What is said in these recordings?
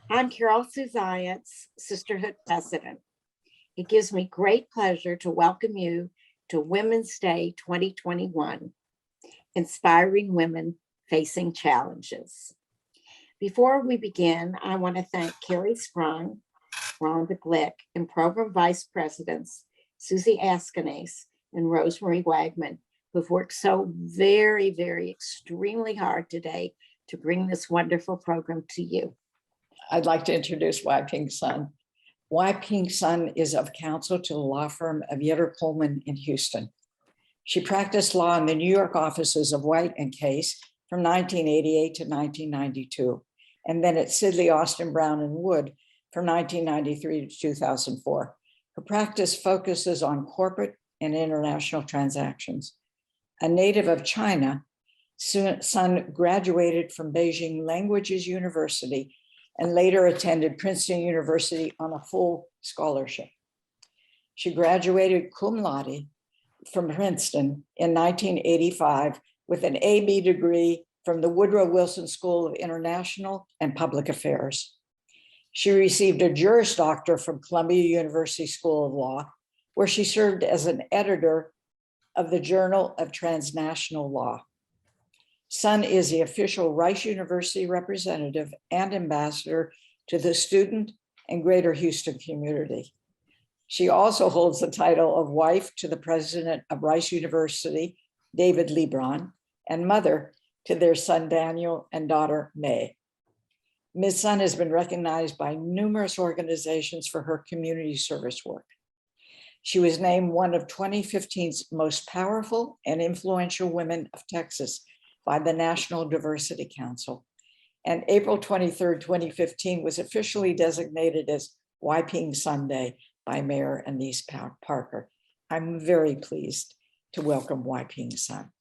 I'm Carol Suzayat's Sisterhood President. It gives me great pleasure to welcome you to Women's Day 2021, Inspiring Women Facing Challenges. Before we begin, I want to thank Carrie Sprung, Rhonda Glick, and Program Vice Presidents Susie Askenace and Rosemary Wagman, who've worked so very, extremely hard today to bring this wonderful program to you. I'd like to introduce Wai Ping Sun. Wai Ping Sun is of counsel to the law firm of Yetter Pullman in Houston. She practiced law in the New York offices of White and Case from 1988 to 1992, and then at Sidley, Austin, Brown, and Wood from 1993 to 2004. Her practice focuses on corporate and international transactions. A native of China, Sun graduated from Beijing Languages University and later attended Princeton University on a full scholarship. She graduated cum laude from Princeton in 1985 with an AB degree from the Woodrow Wilson School of International and Public Affairs. She received a Juris Doctor from Columbia University School of Law, where she served as an editor of the Journal of Transnational Law. Sun is the official Rice University representative and ambassador to the student and Greater Houston community. She also holds the title of wife to the president of Rice University, David Lebron, and mother to their son Daniel and daughter May. Ms. Sun has been recognized by numerous organizations for her community service work. She was named one of 2015's most powerful and influential women of Texas by the National Diversity Council. And April 23rd, 2015 was officially designated as Wai Ping Sunday by Mayor Anise Parker. I'm very pleased to welcome Wai Ping Sun.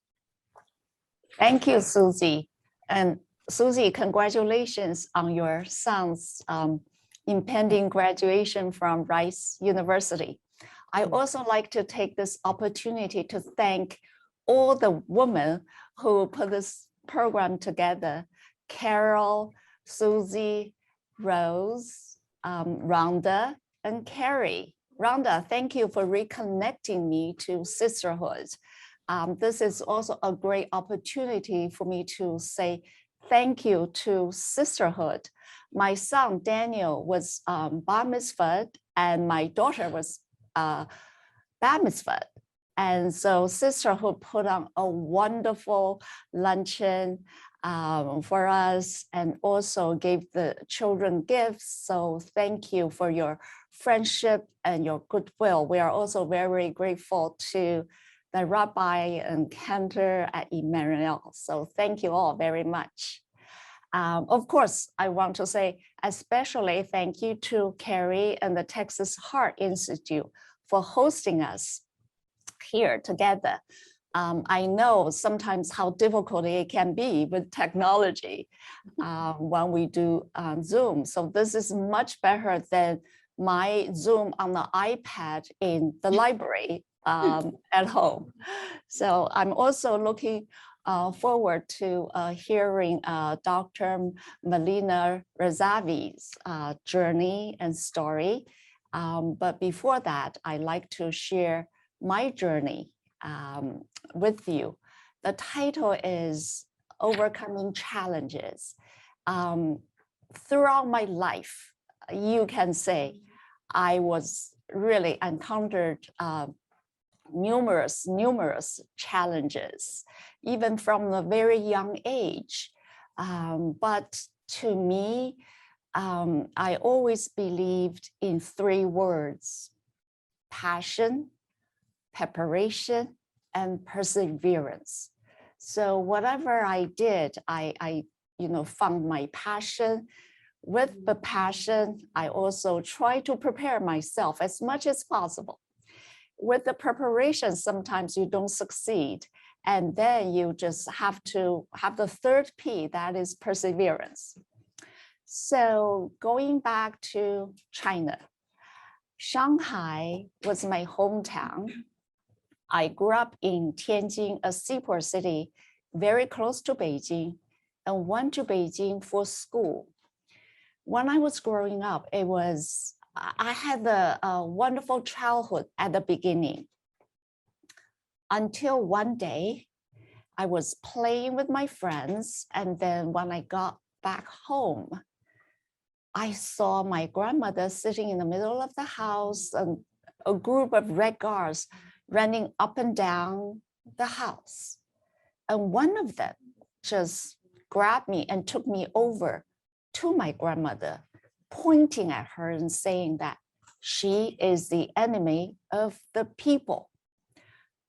Thank you, Susie. And Susie, congratulations on your son's impending graduation from Rice University. I also like to take this opportunity to thank all the women who put this program together: Carol, Susie, Rose, Rhonda, and Carrie. Rhonda, thank you for reconnecting me to sisterhood. This is also a great opportunity for me to say thank you to sisterhood. My son, Daniel, was bar mitzvahed, and my daughter was bat mitzvahed. And so sisterhood put on a wonderful luncheon for us and also gave the children gifts. So thank you for your friendship and your goodwill. We are also very grateful to the rabbi and cantor at Emanu El. So thank you all very much. Of course, I want to say especially thank you to Carrie and the Texas Heart Institute for hosting us here together. I know sometimes how difficult it can be with technology when we do Zoom. So this is much better than my Zoom on the iPad in the library at home. So I'm also looking forward to hearing Dr. Molina-Razavi's journey and story. But before that, I'd like to share my journey with you. The title is Overcoming Challenges. Throughout my life, you can say I was really encountered numerous challenges, even from a very young age. But to me, I always believed in three words: passion, preparation, and perseverance. So whatever I did, I found my passion. With the passion, I also try to prepare myself as much as possible. With the preparation, sometimes you don't succeed. And then you just have to have the third P, that is perseverance. So going back to China, Shanghai was my hometown. I grew up in Tianjin, a seaport city very close to Beijing, and went to Beijing for school. when I was growing up, I had a wonderful childhood at the beginning. Until one day, I was playing with my friends. And then when I got back home, I saw my grandmother sitting in the middle of the house and a group of red guards running up and down the house. And one of them just grabbed me and took me over to my grandmother, pointing at her and saying that she is the enemy of the people.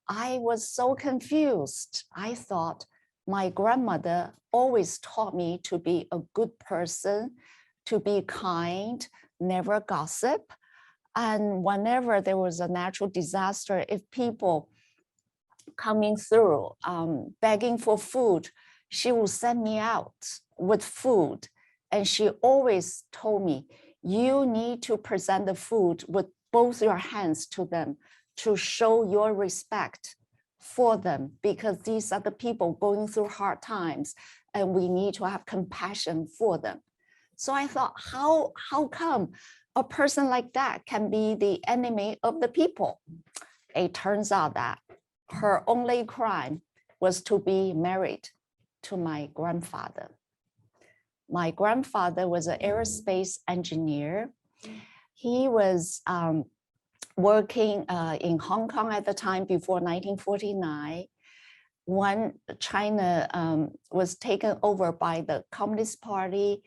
I was so confused. I thought my grandmother always taught me to be a good person, to be kind, never gossip. And whenever there was a natural disaster, if people coming through, begging for food, she would send me out with food. And she always told me, you need to present the food with both your hands to them to show your respect for them, because these are the people going through hard times and we need to have compassion for them. So I thought, how come a person like that can be the enemy of the people? It turns out that her only crime was to be married to my grandfather. My grandfather was an aerospace engineer. He was working in Hong Kong at the time before 1949. When China was taken over by the Communist Party,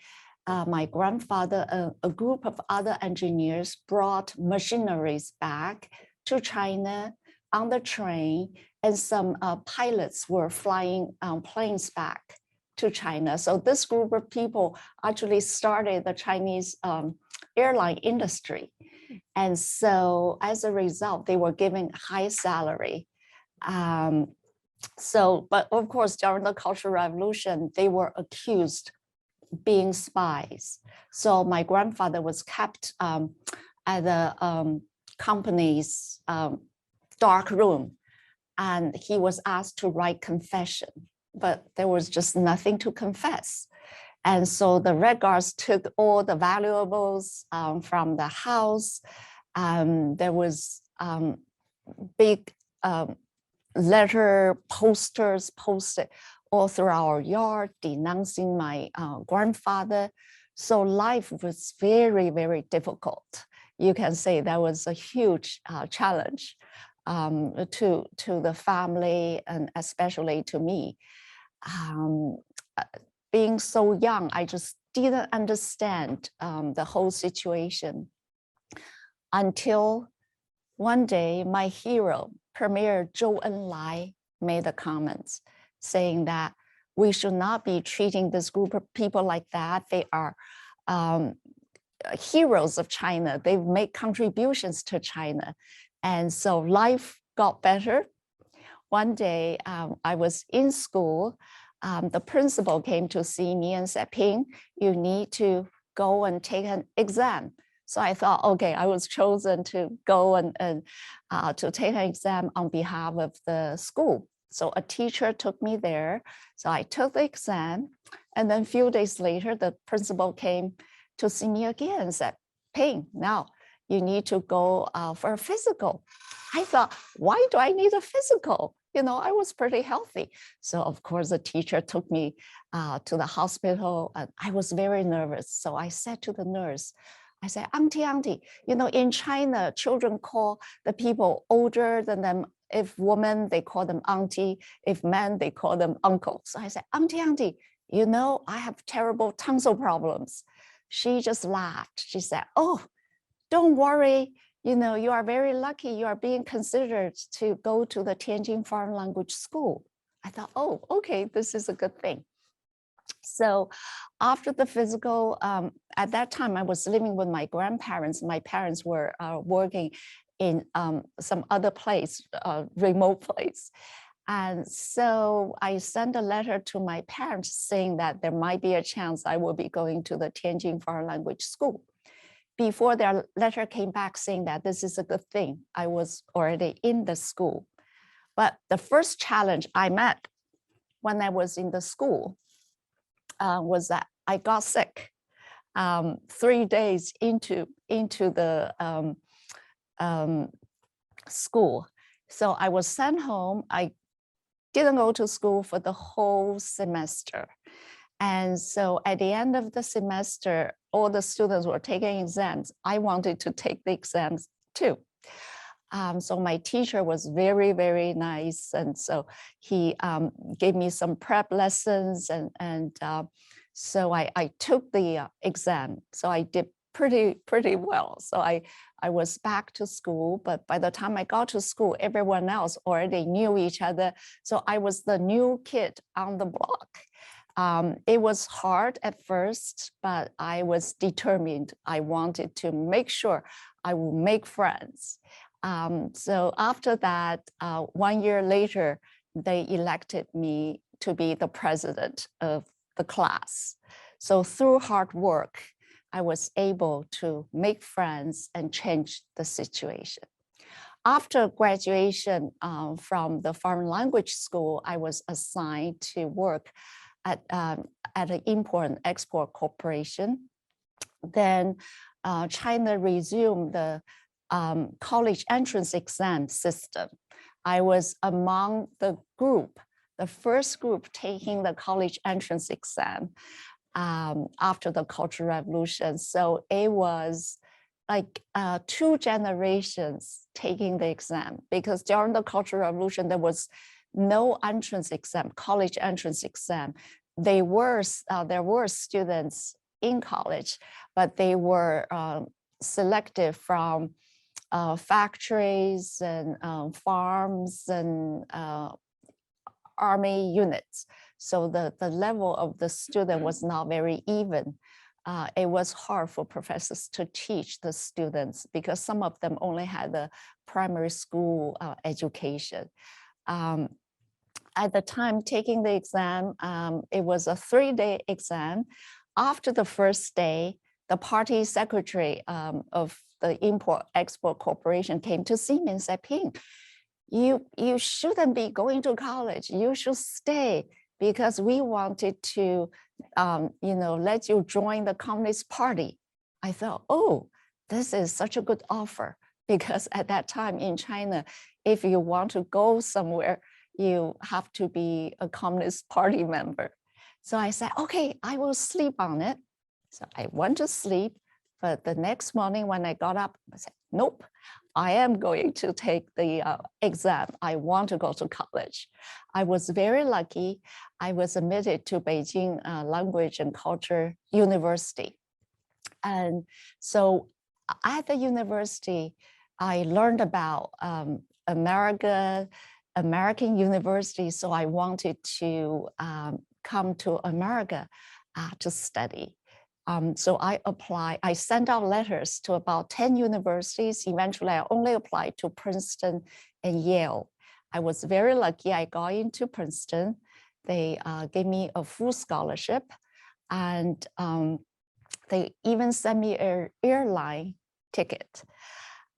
my grandfather, a group of other engineers brought machineries back to China on the train, and some pilots were flying planes back to China. So this group of people actually started the Chinese airline industry. And so as a result, they were given high salary. But of course, during the Cultural Revolution, they were accused being spies. So my grandfather was kept at the company's dark room, and he was asked to write confession, but there was just nothing to confess. And so the Red Guards took all the valuables from the house. There was big letter posters posted all through our yard denouncing my grandfather. So life was very, very difficult. You can say that was a huge challenge to the family and especially to me. Being so young, I just didn't understand the whole situation until one day my hero, Premier Zhou Enlai, made the comments saying that we should not be treating this group of people like that. They are heroes of China. They've made contributions to China. And so life got better. One day I was in school. The principal came to see me and said, Ping, you need to go and take an exam. So I thought, okay, I was chosen to go and to take an exam on behalf of the school. So a teacher took me there. So I took the exam. And then a few days later, the principal came to see me again and said, Ping, now you need to go for a physical. I thought, why do I need a physical? You know, I was pretty healthy. So of course, the teacher took me to the hospital, and I was very nervous. So I said to the nurse, I said, auntie, you know, in China, children call the people older than them. If women, they call them auntie. If men, they call them uncle. So I said, auntie, you know, I have terrible tonsil problems. She just laughed. She said, oh, don't worry. You know, you are very lucky. You are being considered to go to the Tianjin Foreign Language School. I thought, oh, okay, this is a good thing. So after the physical, at that time, I was living with my grandparents. My parents were working in some other place, remote place. And so I sent a letter to my parents saying that there might be a chance I will be going to the Tianjin Foreign Language School. Before their letter came back saying that this is a good thing, I was already in the school. But the first challenge I met when I was in the school was that I got sick. 3 days into the school. So I was sent home. I didn't go to school for the whole semester. And so at the end of the semester, all the students were taking exams. I wanted to take the exams too. So my teacher was very, very nice. And so he gave me some prep lessons. And so I took the exam. So I did pretty well. So I was back to school, but by the time I got to school, everyone else already knew each other. So I was the new kid on the block. It was hard at first, but I was determined. I wanted to make sure I would make friends. So after that, 1 year later, they elected me to be the president of the class. So through hard work, I was able to make friends and change the situation. After graduation from the foreign language school, I was assigned to work at an import and export corporation. Then China resumed the college entrance exam system. I was among the group, the first group taking the college entrance exam after the Cultural Revolution. So it was like 2 generations taking the exam, because during the Cultural Revolution, there was no entrance exam, college entrance exam. There were students in college, but they were selected from factories and farms and army units. So the level of the student was not very even. It was hard for professors to teach the students because some of them only had the primary school education. At the time taking the exam, it was a 3-day exam. After the first day, the party secretary of the Import-Export Corporation came to see me and said, Ping, you shouldn't be going to college. You should stay, because we wanted to let you join the Communist Party. I thought, oh, this is such a good offer, because at that time in China, if you want to go somewhere, you have to be a Communist Party member. So I said, okay, I will sleep on it. So I went to sleep, but the next morning when I got up, I said, nope, I am going to take the exam. I want to go to college. I was very lucky. I was admitted to Beijing Language and Culture University. And so at the university, I learned about American universities. So I wanted to come to America to study. So I sent out letters to about 10 universities. Eventually, I only applied to Princeton and Yale. I was very lucky. I got into Princeton. They gave me a full scholarship, and they even sent me an airline ticket.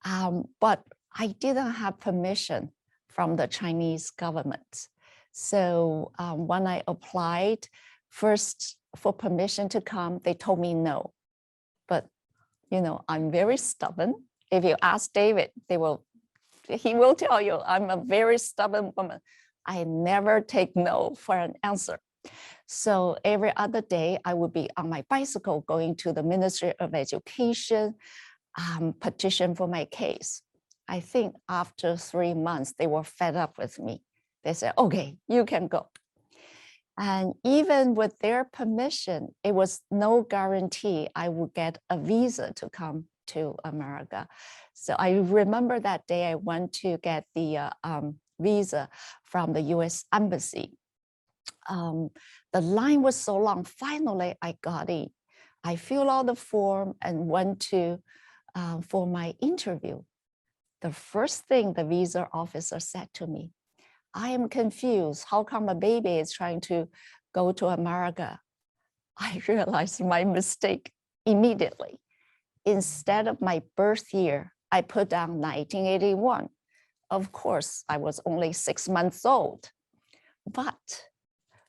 But I didn't have permission from the Chinese government. So when I applied first for permission to come, they told me no. But I'm very stubborn. If you ask David, he will tell you I'm a very stubborn woman. I never take no for an answer. So every other day, I would be on my bicycle going to the Ministry of Education, petition for my case. I think after 3 months, they were fed up with me. They said, okay, you can go. And even with their permission, it was no guarantee I would get a visa to come to America. So I remember that day I went to get the visa from the US Embassy. The line was so long. Finally, I got in. I filled out the form and went to for my interview. The first thing the visa officer said to me, I am confused. How come a baby is trying to go to America? I realized my mistake immediately. Instead of my birth year, I put down 1981. Of course, I was only 6 months old. But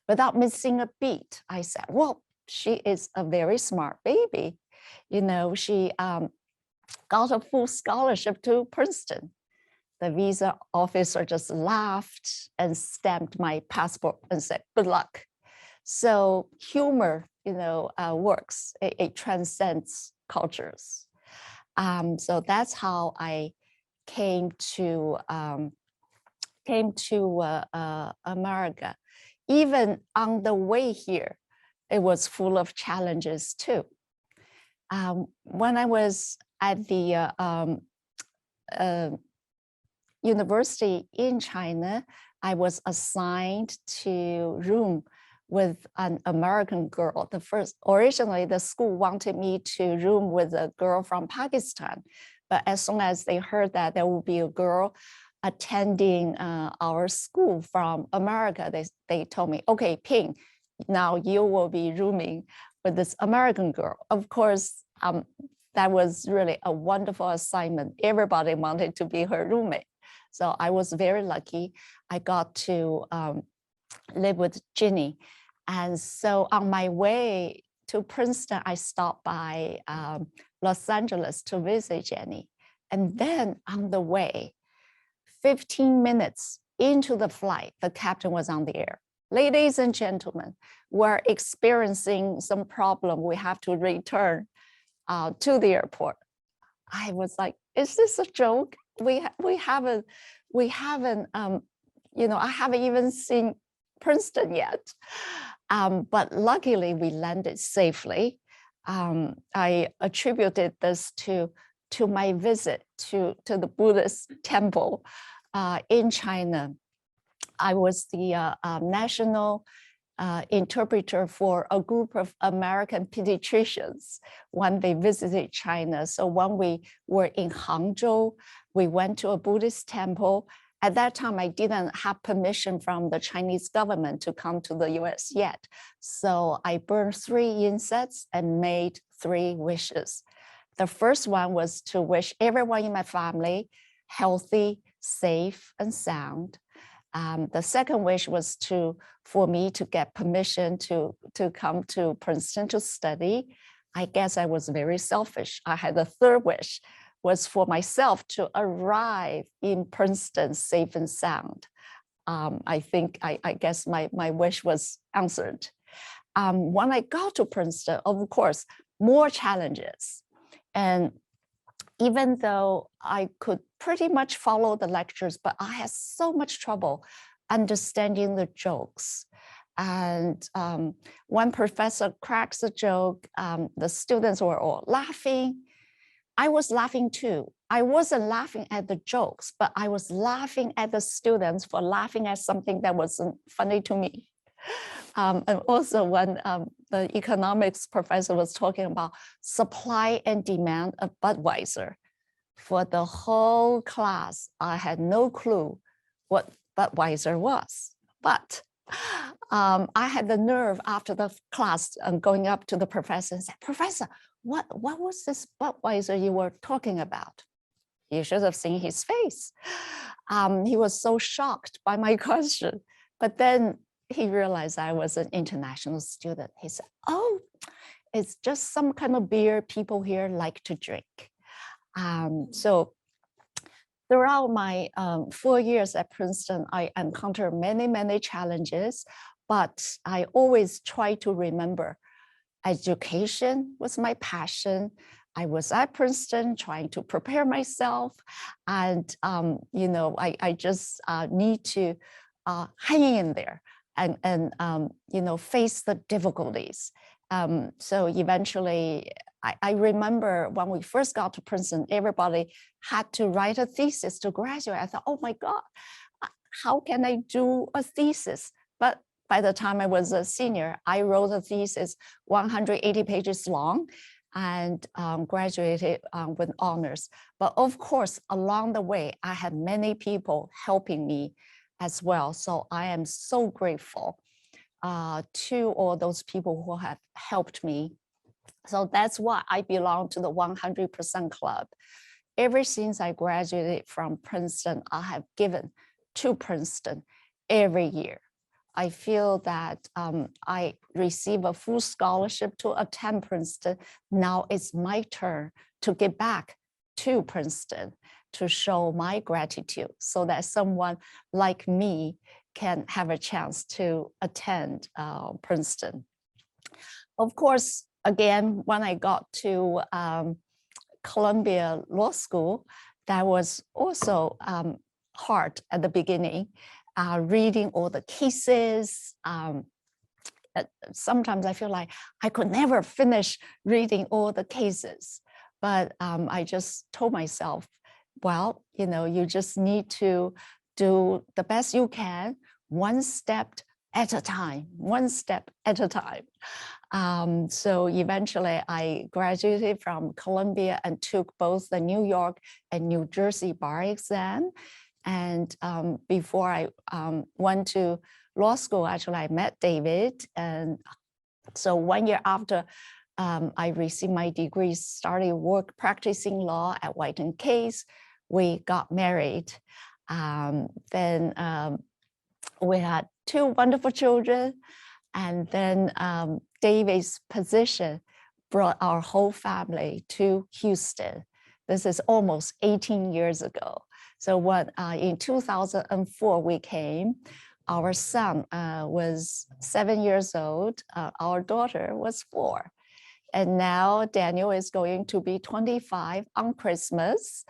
without missing a beat, I said, well, she is a very smart baby. You know, she got a full scholarship to Princeton. The visa officer just laughed and stamped my passport and said, good luck. So humor, works. It transcends cultures. So that's how I came to America. Even on the way here, it was full of challenges too. When I was at the university in China, I was assigned to room with an American girl. Originally, the school wanted me to room with a girl from Pakistan, but as soon as they heard that there would be a girl attending our school from America, they told me, okay, Ping, now you will be rooming with this American girl. Of course, that was really a wonderful assignment. Everybody wanted to be her roommate. So I was very lucky. I got to live with Ginny. And so on my way to Princeton, I stopped by Los Angeles to visit Jenny. And then on the way, 15 minutes into the flight, the captain was on the air. Ladies and gentlemen, we're experiencing some problem. We have to return to the airport. I was like, is this a joke? We haven't, I haven't even seen Princeton yet. But luckily we landed safely. I attributed this to my visit to the Buddhist temple in China. I was the national interpreter for a group of American pediatricians when they visited China. So when we were in Hangzhou, we went to a Buddhist temple. At that time, I didn't have permission from the Chinese government to come to the US yet. So I burned 3 incense and made 3 wishes. The first one was to wish everyone in my family healthy, safe, and sound. The second wish was for me to get permission to come to Princeton to study. I guess I was very selfish. I had the third wish was for myself to arrive in Princeton safe and sound. I guess my wish was answered. When I got to Princeton, of course, more challenges. And even though I could pretty much follow the lectures, but I had so much trouble understanding the jokes. And when professor cracks a joke, the students were all laughing. I was laughing too. I wasn't laughing at the jokes, but I was laughing at the students for laughing at something that wasn't funny to me. And also when the economics professor was talking about supply and demand of Budweiser, for the whole class, I had no clue what Budweiser was. But I had the nerve after the class going up to the professor and said, Professor, what was this Budweiser you were talking about? You should have seen his face. He was so shocked by my question. But then he realized I was an international student. He said, oh, it's just some kind of beer people here like to drink. So throughout my 4 years at Princeton, I encountered many, many challenges, but I always try to remember education was my passion. I was at Princeton trying to prepare myself, and I just need to hang in there and face the difficulties. So eventually, I remember when we first got to Princeton, everybody had to write a thesis to graduate. I thought, oh my God, how can I do a thesis? But by the time I was a senior, I wrote a thesis 180 pages long and graduated with honors. But of course, along the way, I had many people helping me as well. So I am so grateful to all those people who have helped me. So that's why I belong to the 100% club. Ever since I graduated from Princeton, I have given to Princeton every year. I feel that I receive a full scholarship to attend Princeton. Now it's my turn to get back to Princeton to show my gratitude so that someone like me can have a chance to attend Princeton. Of course, again, when I got to Columbia Law School, that was also hard at the beginning, reading all the cases. Sometimes I feel like I could never finish reading all the cases, but I just told myself, well, you just need to do the best you can, one step at a time, one step at a time. So eventually I graduated from Columbia and took both the New York and New Jersey bar exam. And before I went to law school, actually I met David. And so 1 year after I received my degree, started practicing law at White and Case, we got married. Then we had 2 wonderful children. And then David's position brought our whole family to Houston. This is almost 18 years ago. So when in 2004 we came, our son was 7 years old. Our daughter was 4. And now Daniel is going to be 25 on Christmas.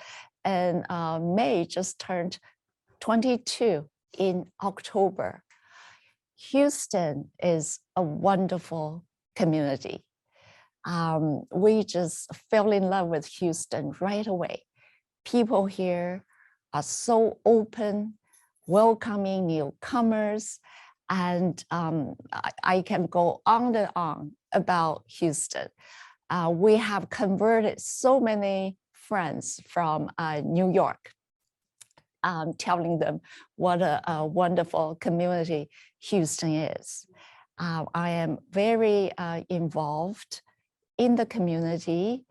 And May just turned 22 in October. Houston is a wonderful community. We just fell in love with Houston right away. People here are so open, welcoming newcomers, and I can go on and on about Houston. We have converted so many friends from New York, telling them what a wonderful community Houston is. I am very involved in the community.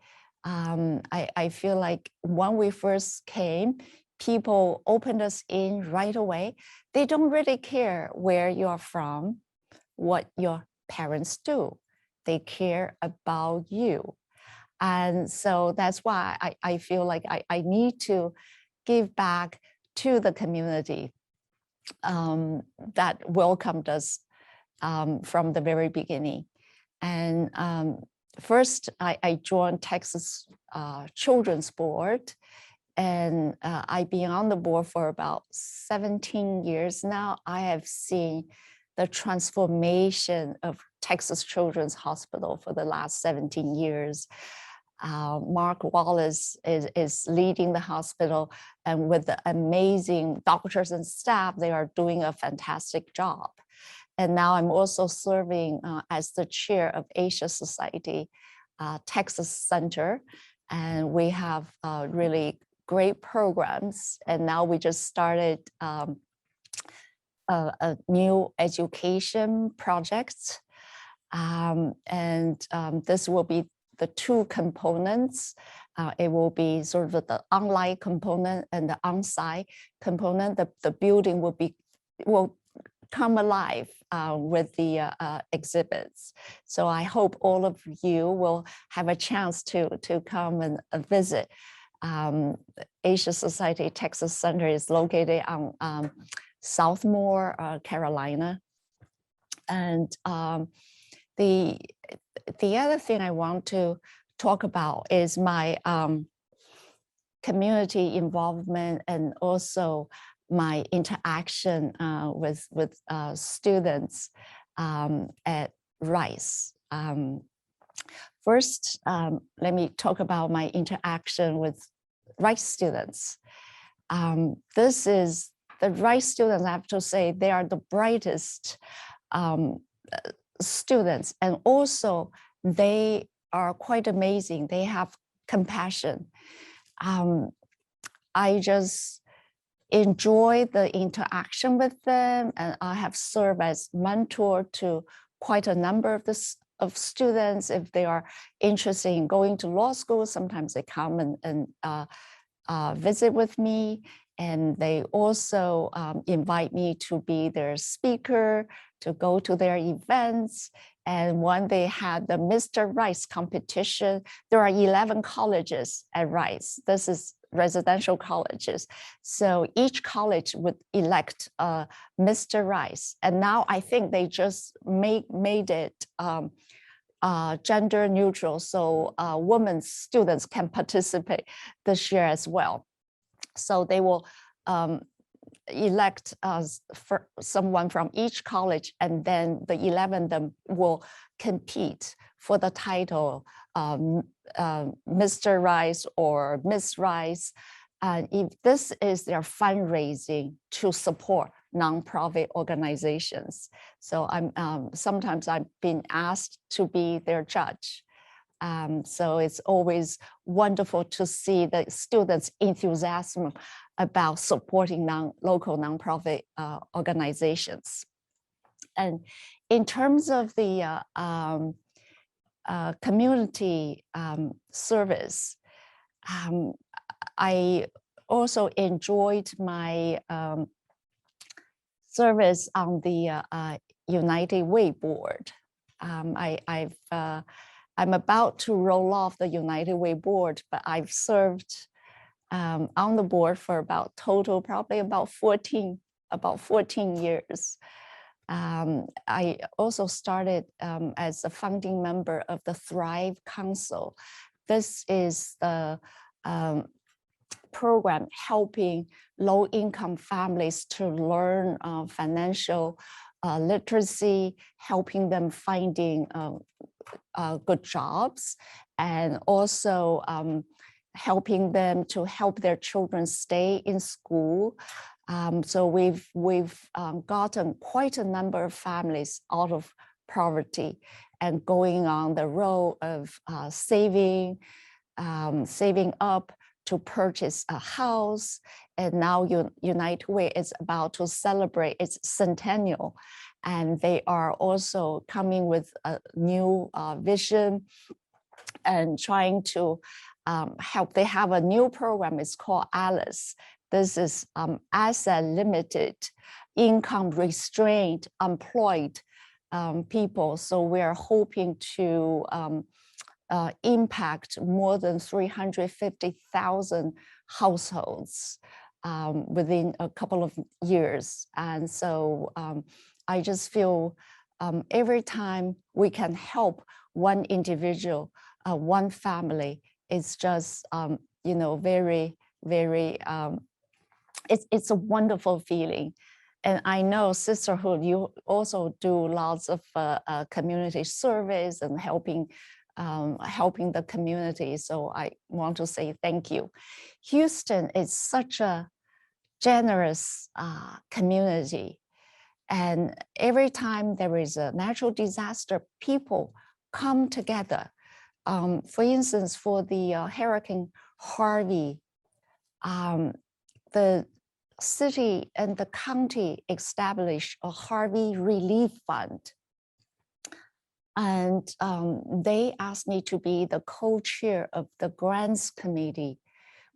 I feel like when we first came, people opened us in right away. They don't really care where you're from, what your parents do. They care about you. And so that's why I feel like I need to give back to the community that welcomed us from the very beginning. And first, I joined Texas Children's Board, and I've been on the board for about 17 years now. I have seen the transformation of Texas Children's Hospital for the last 17 years. Mark Wallace is leading the hospital, and with the amazing doctors and staff, they are doing a fantastic job. And now I'm also serving as the chair of Asia Society Texas Center, and we have really great programs. And now we just started a new education project, and this will be the 2 components. It will be sort of the online component and the on-site component. The building will come alive with the exhibits. So I hope all of you will have a chance to come and visit. Asia Society Texas Center is located on Southmore, Carolina. And the other thing I want to talk about is my community involvement and also my interaction with students at Rice. First, let me talk about my interaction with Rice students. This is the Rice students, I have to say, they are the brightest students, and also they are quite amazing. They have compassion. I just enjoy the interaction with them, and I have served as mentor to quite a number of students. If they are interested in going to law school, sometimes they come and visit with me. And they also invite me to be their speaker, to go to their events. And when they had the Mr. Rice competition, there are 11 colleges at Rice. This is residential colleges. So each college would elect Mr. Rice. And now I think they just made it gender neutral, so women students can participate this year as well. So they will elect for someone from each college, and then the 11 of them will compete for the title Mr. Rice or Miss Rice. And if this is their fundraising to support nonprofit organizations. So sometimes I've been asked to be their judge. So it's always wonderful to see the students' enthusiasm about supporting local nonprofit organizations. And in terms of the community service, I also enjoyed my service on the United Way board. I'm about to roll off the United Way board, but I've served on the board for probably about 14 years. I also started as a founding member of the Thrive Council. This is the program helping low-income families to learn financial literacy, helping them finding good jobs, and also helping them to help their children stay in school. So we've gotten quite a number of families out of poverty and going on the road of saving up to purchase a house. And now United Way is about to celebrate its centennial. And they are also coming with a new vision and trying to help. They have a new program, it's called Alice. This is asset limited, income restrained, employed people. So we are hoping to impact more than 350,000 households within a couple of years. And so I just feel every time we can help one individual, one family, it's just, very, very, it's a wonderful feeling. And I know Sisterhood, you also do lots of community service and helping the community. So I want to say thank you. Houston is such a generous community. And every time there is a natural disaster, people come together. For instance, for the Hurricane Harvey, the city and the county established a Harvey Relief Fund. And they asked me to be the co-chair of the grants committee.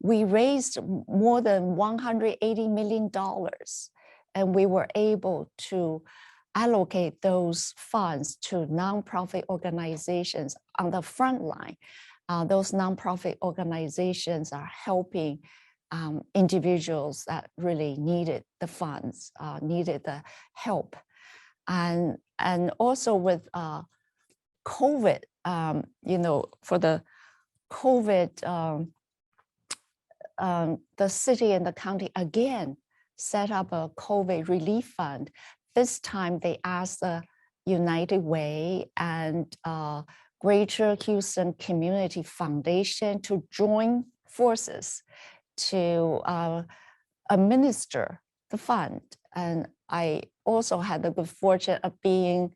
We raised more than $180 million, and we were able to allocate those funds to nonprofit organizations on the front line. Those nonprofit organizations are helping individuals that really needed the funds, needed the help. And also with COVID, for the COVID, the city and the county again set up a COVID relief fund. This time they asked the United Way and Greater Houston Community Foundation to join forces to administer the fund. And I also had the good fortune of being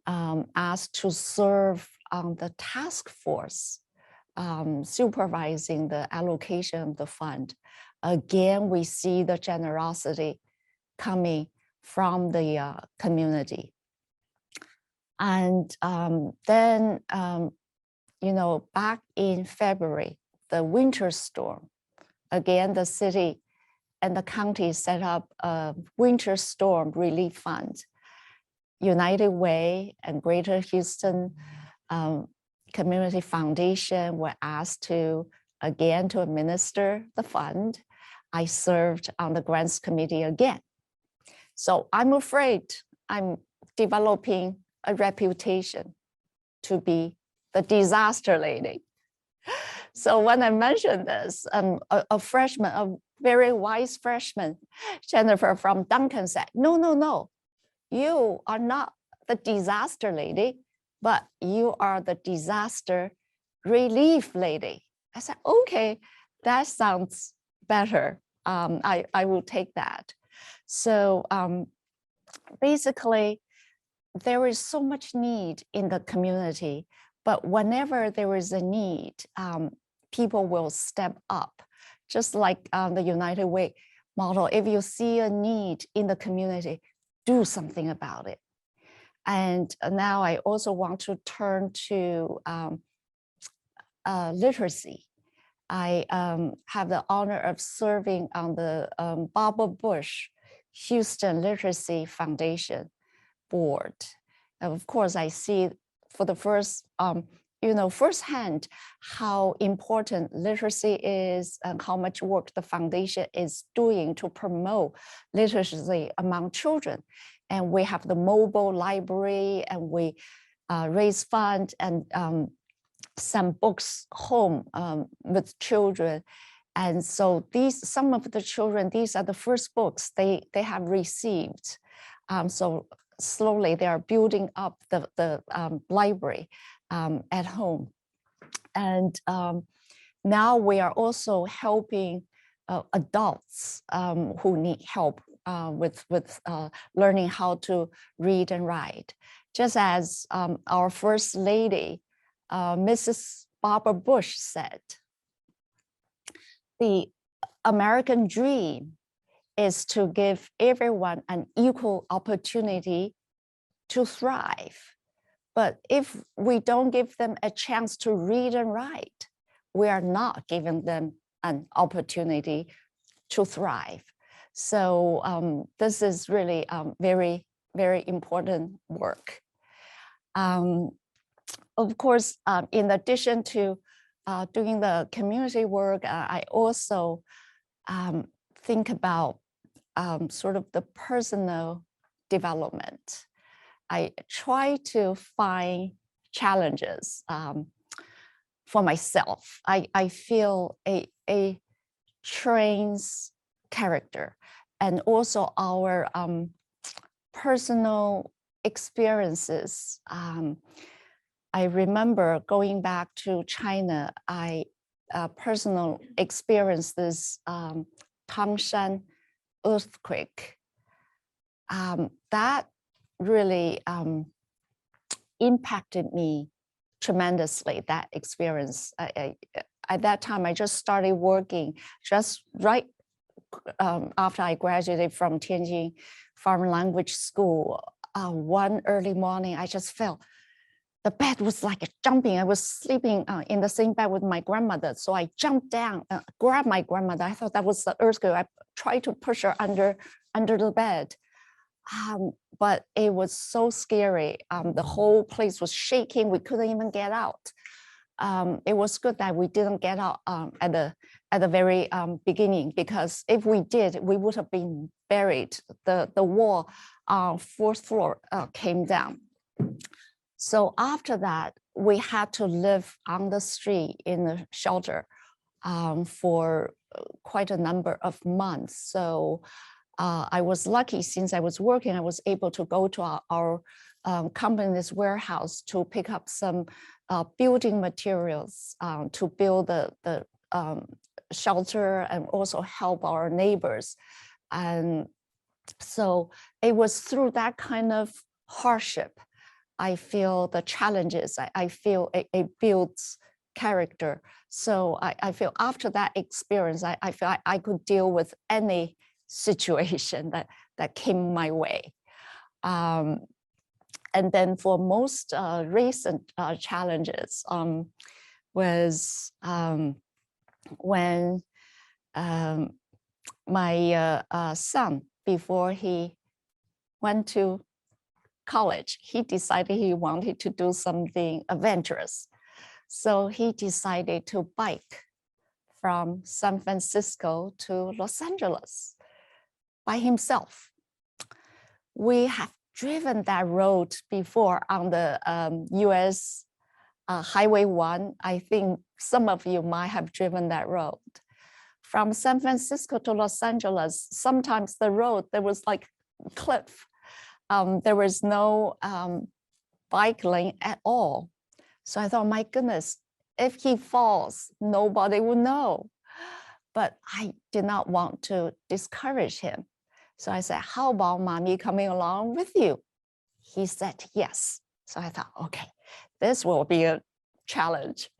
asked to serve on the task force supervising the allocation of the fund. Again, we see the generosity coming from the community. And then, back in February, the winter storm, again, the city and the county set up a winter storm relief fund. United Way and Greater Houston Community Foundation were asked to administer the fund. I served on the grants committee again. So I'm afraid I'm developing a reputation to be the disaster lady. So when I mentioned this, a freshman, a very wise freshman, Jennifer from Duncan said, no, you are not the disaster lady, but you are the disaster relief lady. I said, okay, that sounds better. I will take that. So basically, there is so much need in the community, but whenever there is a need, people will step up. Just like the United Way model, if you see a need in the community, do something about it. And now I also want to turn to literacy. I have the honor of serving on the Barbara Bush Houston Literacy Foundation board. And of course, I see for the firsthand how important literacy is and how much work the foundation is doing to promote literacy among children. And we have the mobile library, and we raise funds and send books home with children. And so some of the children, these are the first books they have received. So slowly they are building up the library at home. And now we are also helping adults who need help with learning how to read and write. Just as our First Lady, Mrs. Barbara Bush said, the American dream is to give everyone an equal opportunity to thrive. But if we don't give them a chance to read and write, we are not giving them an opportunity to thrive. So this is really very, very important work. Of course, in addition to doing the community work, I also think about sort of the personal development. I try to find challenges for myself. I feel a trains character, and also our personal experiences. I remember going back to China, I personally experienced this Tangshan earthquake. That really impacted me tremendously, that experience. At that time, I just started working just right after I graduated from Tianjin Foreign Language School. One early morning, I just felt the bed was like jumping. I was sleeping in the same bed with my grandmother. So I jumped down, grabbed my grandmother. I thought that was the earthquake. I tried to push her under the bed. But it was so scary. The whole place was shaking. We couldn't even get out. It was good that we didn't get out at the very beginning, because if we did, we would have been buried. The wall, fourth floor came down. So after that, we had to live on the street in a shelter for quite a number of months. So I was lucky, since I was working, I was able to go to our company's warehouse to pick up some building materials to build the shelter and also help our neighbors. And so it was through that kind of hardship, I feel the challenges, I feel it builds character. So I feel after that experience, I feel I could deal with any situation that came my way. And then for most recent challenges was when son, before he went to college, he decided he wanted to do something adventurous. So he decided to bike from San Francisco to Los Angeles by himself. We have driven that road before on the US Highway 1. I think some of you might have driven that road. From San Francisco to Los Angeles, sometimes the road, there was like a cliff. There was no bike lane at all. So I thought, my goodness, if he falls, nobody would know. But I did not want to discourage him. So I said, how about mommy coming along with you? He said, yes. So I thought, okay, this will be a challenge.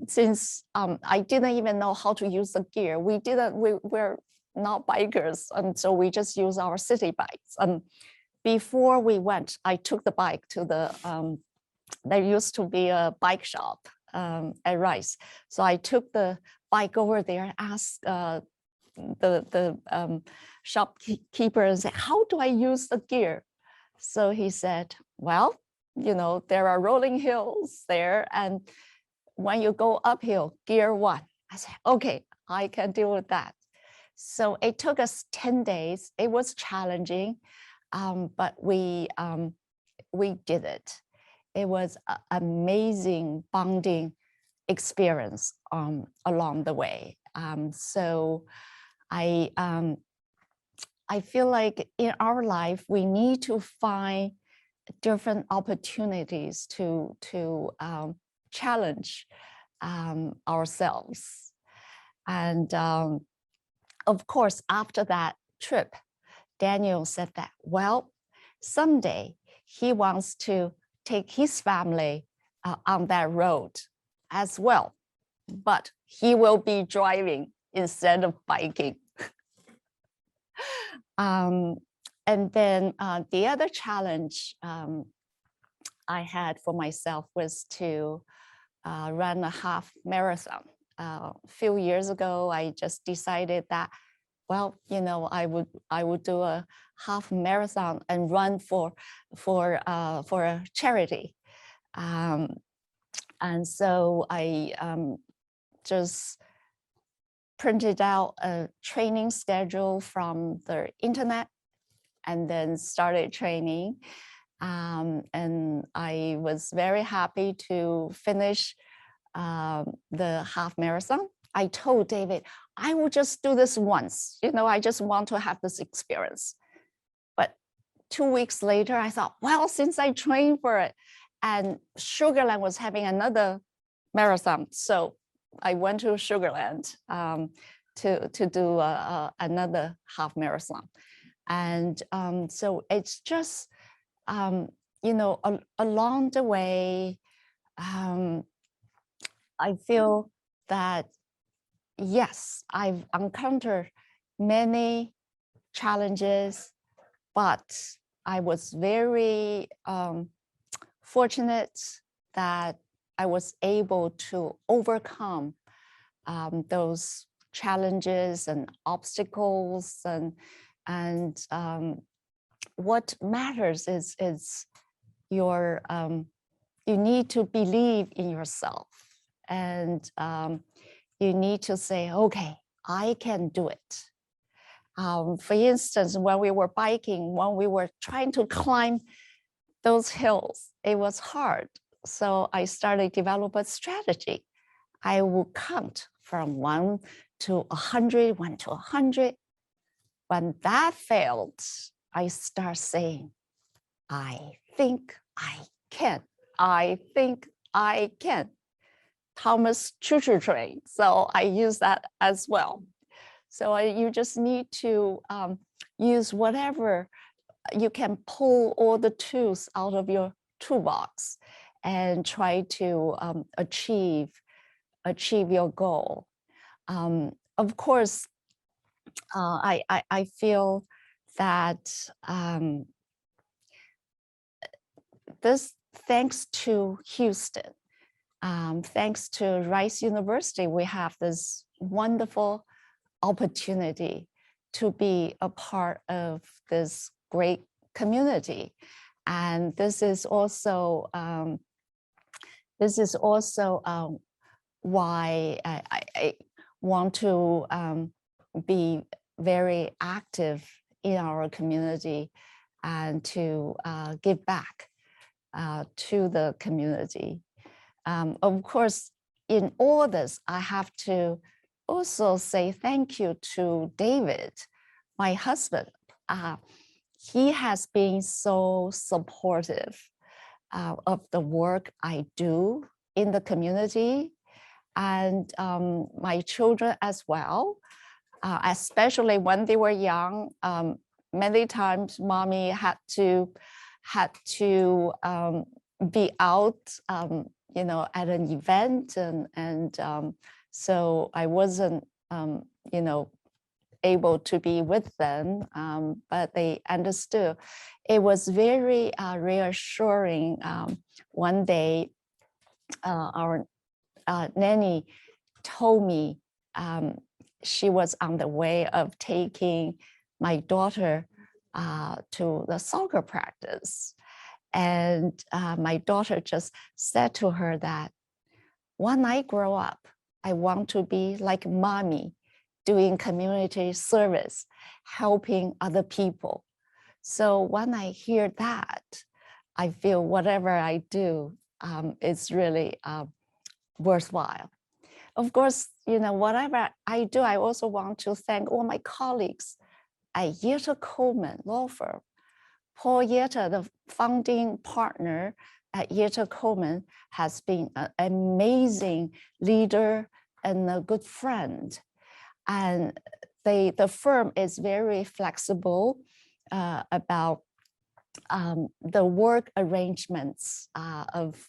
Since I didn't even know how to use the gear. We're not bikers, and so we just use our city bikes. Before we went, I took the bike to the, there used to be a bike shop at Rice. So I took the bike over there and asked the shopkeeper and said, how do I use the gear? So he said, well, you know, there are rolling hills there, and when you go uphill, gear 1. I said, okay, I can deal with that. So it took us 10 days. It was challenging, but we did it. It was an amazing bonding experience along the way. So I feel like in our life, we need to find different opportunities to challenge ourselves. And of course, after that trip, Daniel said that, well, someday he wants to take his family on that road as well, but he will be driving instead of biking. And then the other challenge I had for myself was to run a half marathon. A few years ago, I just decided that, well, you know, I would do a half marathon and run for a charity. And so I just printed out a training schedule from the internet and then started training. And I was very happy to finish the half marathon. I told David, I will just do this once. You know, I just want to have this experience. But 2 weeks later, I thought, well, since I trained for it, and Sugar Land was having another marathon, so I went to Sugar Land to do another half marathon. And so it's just, you know, along the way, I feel that, yes, I've encountered many challenges, but I was very fortunate that I was able to overcome those challenges and obstacles, and what matters is your you need to believe in yourself, and you need to say, okay, I can do it. For instance, when we were biking, when we were trying to climb those hills, it was hard. So I started to develop a strategy. I will count from 1 to 100, 1 to 100. When that failed, I start saying, I think I can. I think I can. Thomas Choo-choo train. So I use that as well. So you just need to use whatever you can, pull all the tools out of your toolbox and try to achieve your goal. Of course, I feel that this, thanks to Houston, thanks to Rice University, we have this wonderful opportunity to be a part of this great community. And this is also why I want to be very active in our community and to give back to the community. Of course, in all this, I have to also say thank you to David, my husband. He has been so supportive of the work I do in the community, and my children as well, especially when they were young. Many times mommy had to be out, at an event, and so I wasn't, able to be with them, but they understood. It was very reassuring. One day, our nanny told me she was on the way of taking my daughter to the soccer practice. And my daughter just said to her that, when I grow up, I want to be like mommy, doing community service, helping other people. So when I hear that, I feel whatever I do is really worthwhile. Of course, whatever I do, I also want to thank all my colleagues at Yetter Coleman Law Firm. Paul Yetter, the founding partner at Yetter Coleman, has been an amazing leader and a good friend. And the firm is very flexible about the work arrangements of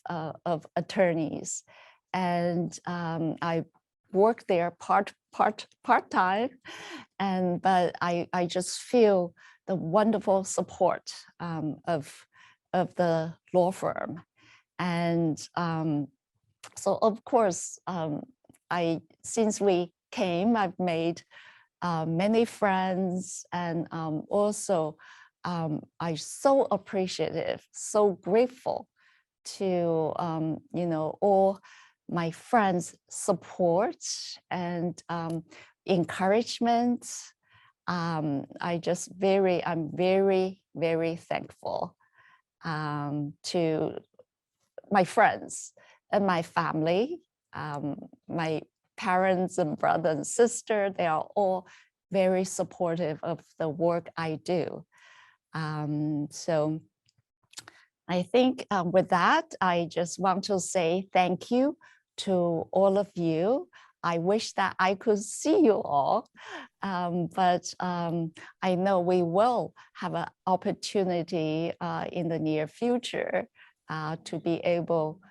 attorneys. And I work there part-time, but I just feel the wonderful support of the law firm. And so of course, since we came, I've made many friends, and also I'm so appreciative, so grateful to all my friends' support and encouragement. I'm very, very thankful to my friends and my family, my parents and brother and sister. They are all very supportive of the work I do. So I think with that, I just want to say thank you to all of you. I wish that I could see you all, but I know we will have an opportunity in the near future to be able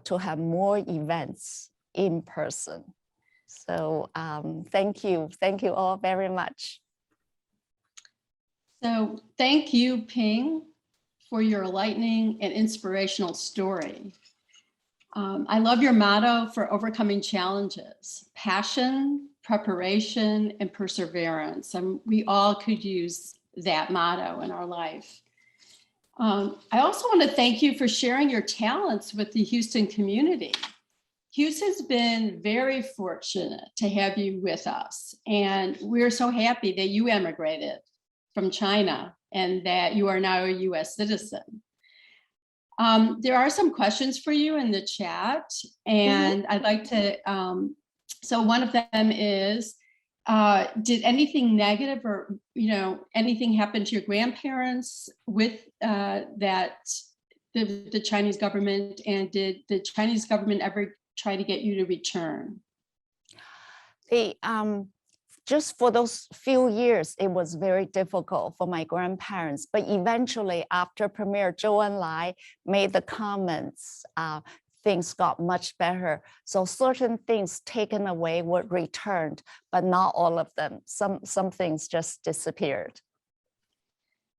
to have more events in person. So thank you all very much. So thank you, Ping, for your enlightening and inspirational story. I love your motto for overcoming challenges: passion, preparation, and perseverance. And we all could use that motto in our life. I also want to thank you for sharing your talents with the Houston community. Houston's been very fortunate to have you with us, and we're so happy that you emigrated from China and that you are now a US citizen. There are some questions for you in the chat, and I'd like to, so one of them is, did anything negative or, anything happen to your grandparents with the Chinese government, and did the Chinese government ever try to get you to return? Just for those few years, it was very difficult for my grandparents. But eventually, after Premier Zhou Enlai made the comments, things got much better. So certain things taken away were returned, but not all of them. Some things just disappeared.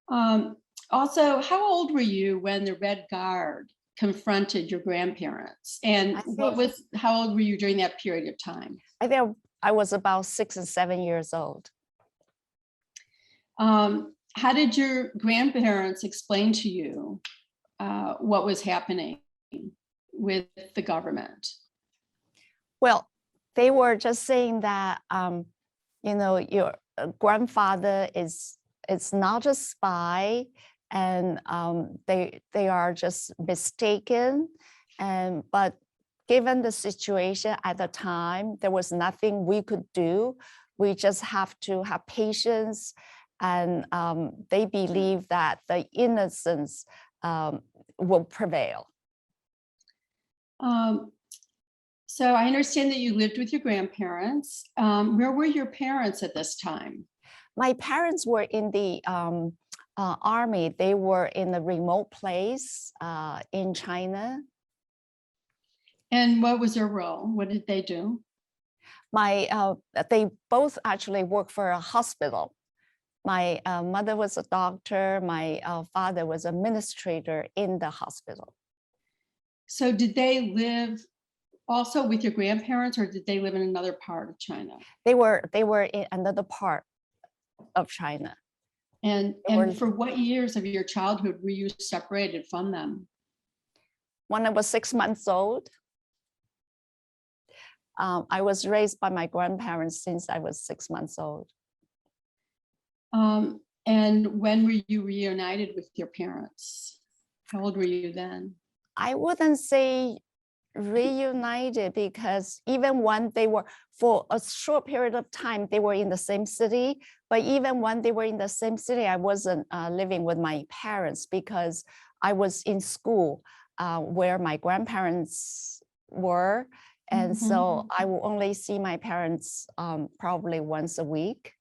Also, how old were you when the Red Guard confronted your grandparents? And how old were you during that period of time? I was about 6 and 7 years old. How did your grandparents explain to you what was happening with the government? Well, they were just saying that, your grandfather is not a spy, and they are just mistaken. But given the situation at the time, there was nothing we could do. We just have to have patience, and they believe that the innocence will prevail. So I understand that you lived with your grandparents. Where were your parents at this time? My parents were in the army. They were in a remote place in China. And what was their role? What did they do? They both actually worked for a hospital. My mother was a doctor. My father was an administrator in the hospital. So did they live also with your grandparents, or did they live in another part of China? They were in another part of China. And for what years of your childhood were you separated from them? When I was 6 months old, I was raised by my grandparents since I was 6 months old. And when were you reunited with your parents? How old were you then? I wouldn't say reunited, because even when they were, for a short period of time, they were in the same city. But even when they were in the same city, I wasn't living with my parents, because I was in school where my grandparents were. And so I will only see my parents probably once a week.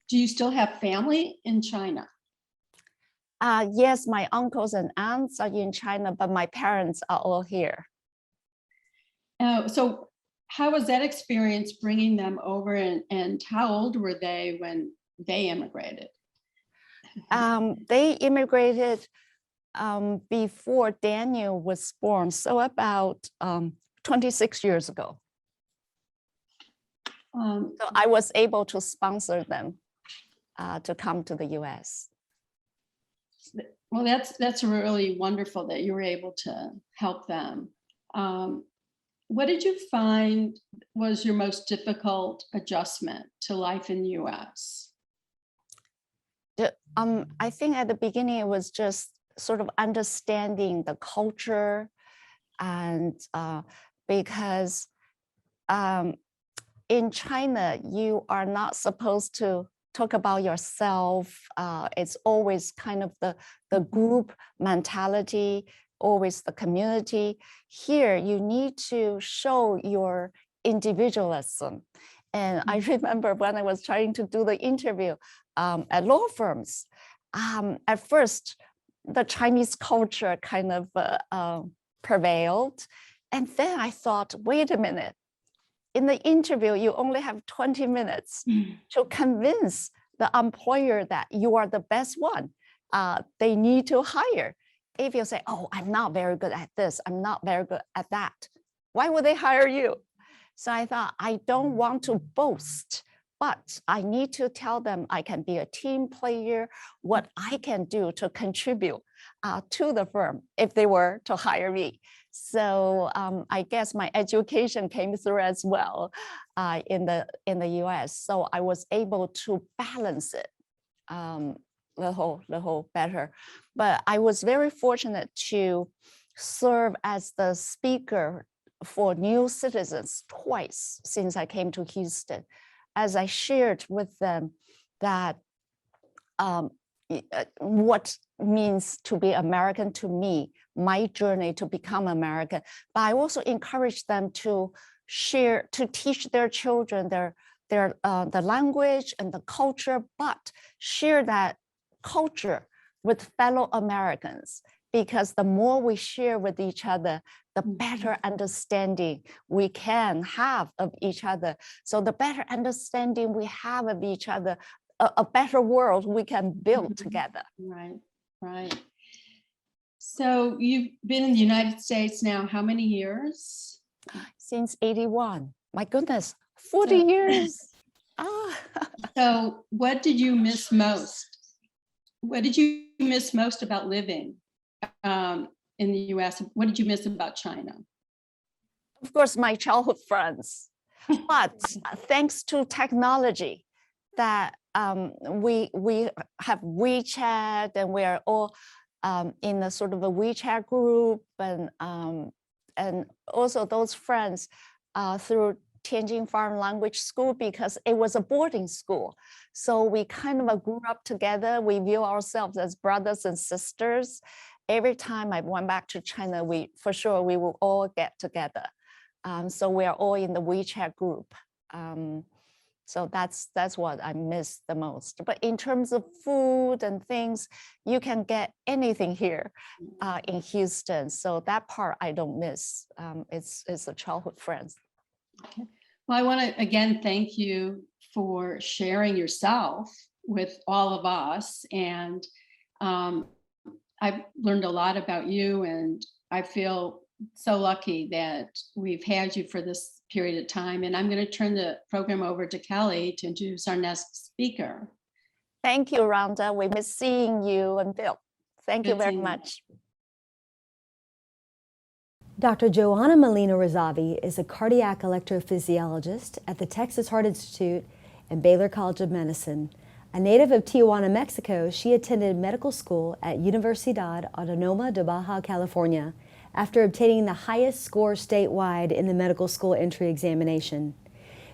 Do you still have family in China? Yes, my uncles and aunts are in China, but my parents are all here. So how was that experience bringing them over, and how old were they when they immigrated? They immigrated before Daniel was born, so about 26 years ago. So I was able to sponsor them to come to the US. Well, that's really wonderful that you were able to help them. What did you find was your most difficult adjustment to life in the US? I think at the beginning it was just sort of understanding the culture, and because in China you are not supposed to talk about yourself. It's always kind of the group mentality, always the community. Here, you need to show your individualism. And I remember when I was trying to do the interview at law firms, at first, the Chinese culture kind of prevailed. And then I thought, wait a minute. In the interview, you only have 20 minutes to convince the employer that you are the best one. They need to hire. If you say, oh, I'm not very good at this, I'm not very good at that, why would they hire you? So I thought, I don't want to boast, but I need to tell them I can be a team player, what I can do to contribute to the firm if they were to hire me. So I guess my education came through as well in the US. So I was able to balance it the whole better. But I was very fortunate to serve as the speaker for new citizens twice since I came to Houston, as I shared with them that what means to be American to me, my journey to become American. But I also encourage them to share, to teach their children the language and the culture, but share that culture with fellow Americans, because the more we share with each other, the better understanding we can have of each other. So the better understanding we have of each other, a better world we can build together. Right, right. So you've been in the United States now how many years? Since 81. My goodness, 40 So- years. Ah. So what did you miss most? What did you miss most about living in the US? What did you miss about China? Of course, my childhood friends. But thanks to technology, that we have WeChat, and we are all in a sort of a WeChat group, and also those friends through Tianjin Foreign Language School, because it was a boarding school. So we kind of grew up together. We view ourselves as brothers and sisters. Every time I went back to China, we will all get together. So we are all in the WeChat group. So that's what I miss the most. But in terms of food and things, you can get anything here in Houston. So that part I don't miss. It's the childhood friends. Okay. Well, I want to again thank you for sharing yourself with all of us. And I've learned a lot about you, and I feel so lucky that we've had you for this period of time. And I'm going to turn the program over to Kelly to introduce our next speaker. Thank you, Rhonda. We miss seeing you and Bill. Thank you Good very seeing you. much. Dr. Joanna Molina-Razavi is a cardiac electrophysiologist at the Texas Heart Institute and Baylor College of Medicine. A native of Tijuana, Mexico, she attended medical school at Universidad Autonoma de Baja, California, after obtaining the highest score statewide in the medical school entry examination.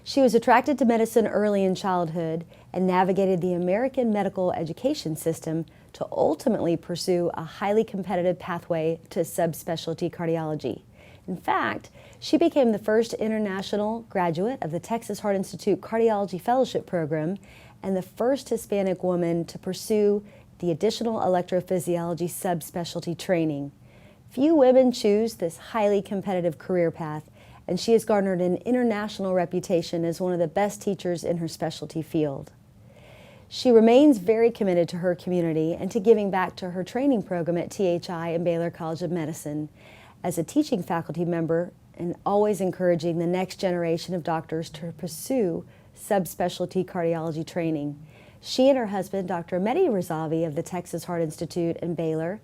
She was attracted to medicine early in childhood and navigated the American medical education system to ultimately pursue a highly competitive pathway to subspecialty cardiology. In fact, she became the first international graduate of the Texas Heart Institute Cardiology Fellowship Program and the first Hispanic woman to pursue the additional electrophysiology subspecialty training. Few women choose this highly competitive career path, and she has garnered an international reputation as one of the best teachers in her specialty field. She remains very committed to her community and to giving back to her training program at THI and Baylor College of Medicine as a teaching faculty member, and always encouraging the next generation of doctors to pursue subspecialty cardiology training. She and her husband, Dr. Emanu El Sisterhood of the Texas Heart Institute and Baylor,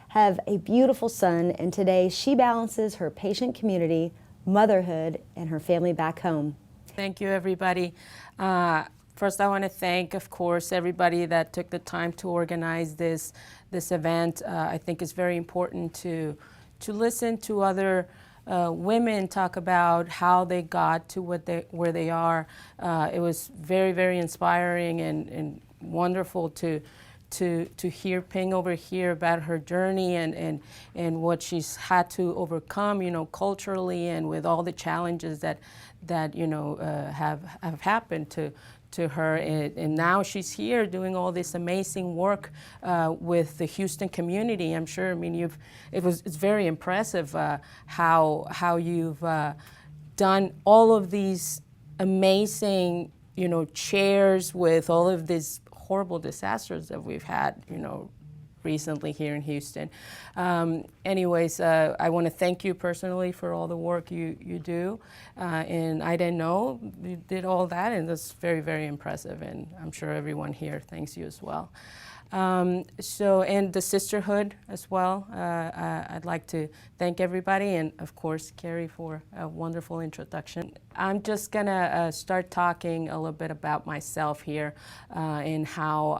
have a beautiful son, and today she balances her patient community, motherhood, and her family back home. Thank you, everybody. First, I want to thank, of course, everybody that took the time to organize this event. I think it's very important to listen to other women talk about how they got to where they are. It was very, very inspiring and wonderful to hear Ping over here about her journey and what she's had to overcome, culturally, and with all the challenges that have happened to her, and now she's here doing all this amazing work with the Houston community. I'm sure. I mean, it's very impressive how you've done all of these amazing chairs with all of these horrible disasters that we've had recently here in Houston. Anyways, I want to thank you personally for all the work you do. And I didn't know you did all that, and that's very, very impressive. And I'm sure everyone here thanks you as well. And the Sisterhood as well. I'd like to thank everybody, and of course, Carrie, for a wonderful introduction. I'm just gonna start talking a little bit about myself here and how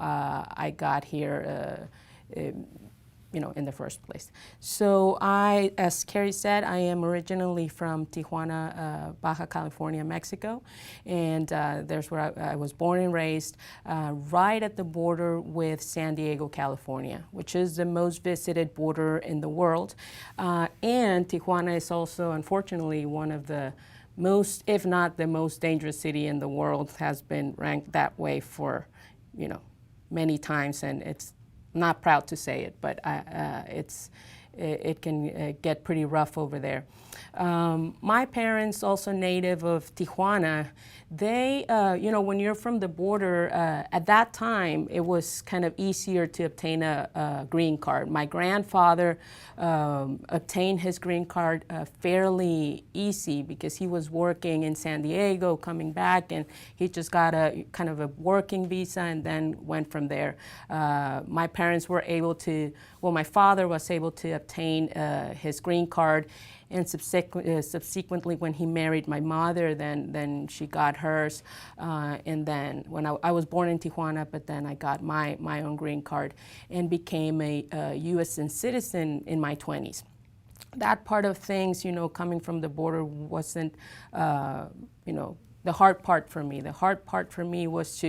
I got here in the first place. So as Carrie said, I am originally from Tijuana, Baja California, Mexico. And there's where I was born and raised, right at the border with San Diego, California, which is the most visited border in the world. And Tijuana is also, unfortunately, one of the most, if not the most dangerous city in the world, has been ranked that way for, many times. And it's not proud to say it, but it can get pretty rough over there. My parents, also native of Tijuana, they, when you're from the border, at that time, it was kind of easier to obtain a green card. My grandfather obtained his green card fairly easy because he was working in San Diego, coming back, and he just got a kind of a working visa and then went from there. My parents were able to, my father was able to obtain his green card, and subsequently when he married my mother, then she got hers. And then when I was born in Tijuana, but then I got my own green card and became a U.S. citizen in my 20s. That part of things, coming from the border wasn't, the hard part for me. The hard part for me was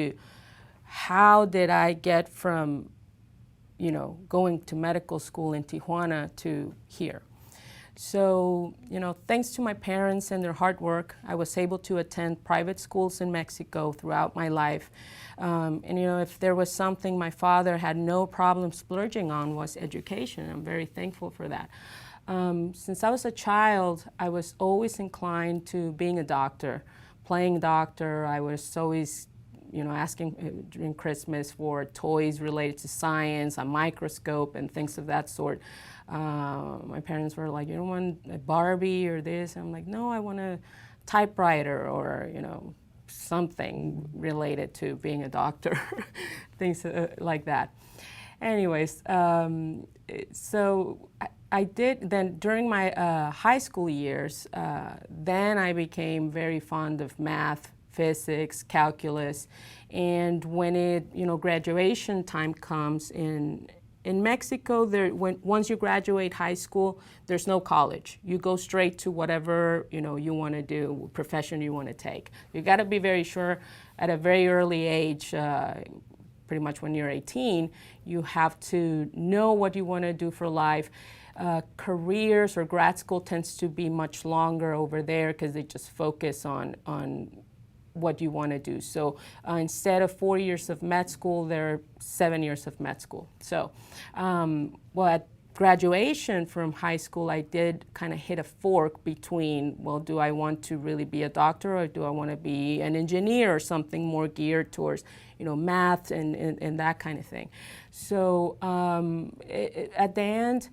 how did I get from, going to medical school in Tijuana to here? So, thanks to my parents and their hard work, I was able to attend private schools in Mexico throughout my life. And, if there was something my father had no problem splurging on was education. I'm very thankful for that. Since I was a child, I was always inclined to being a doctor, playing doctor. I was always asking during Christmas for toys related to science, a microscope, and things of that sort. My parents were like, you don't want a Barbie or this? I'm like, no, I want a typewriter or, something related to being a doctor, things like that. Anyways, so I did, then during my high school years, then I became very fond of math, physics, calculus, and when graduation time comes in Mexico, once you graduate high school, there's no college. You go straight to whatever you want to do, profession you want to take. You got to be very sure at a very early age, pretty much when you're 18, you have to know what you want to do for life. Careers or grad school tends to be much longer over there because they just focus on what you want to do. So instead of 4 years of med school, there are 7 years of med school. So, at graduation from high school, I did kind of hit a fork between, do I want to really be a doctor or do I want to be an engineer or something more geared towards, math and that kind of thing. So at the end,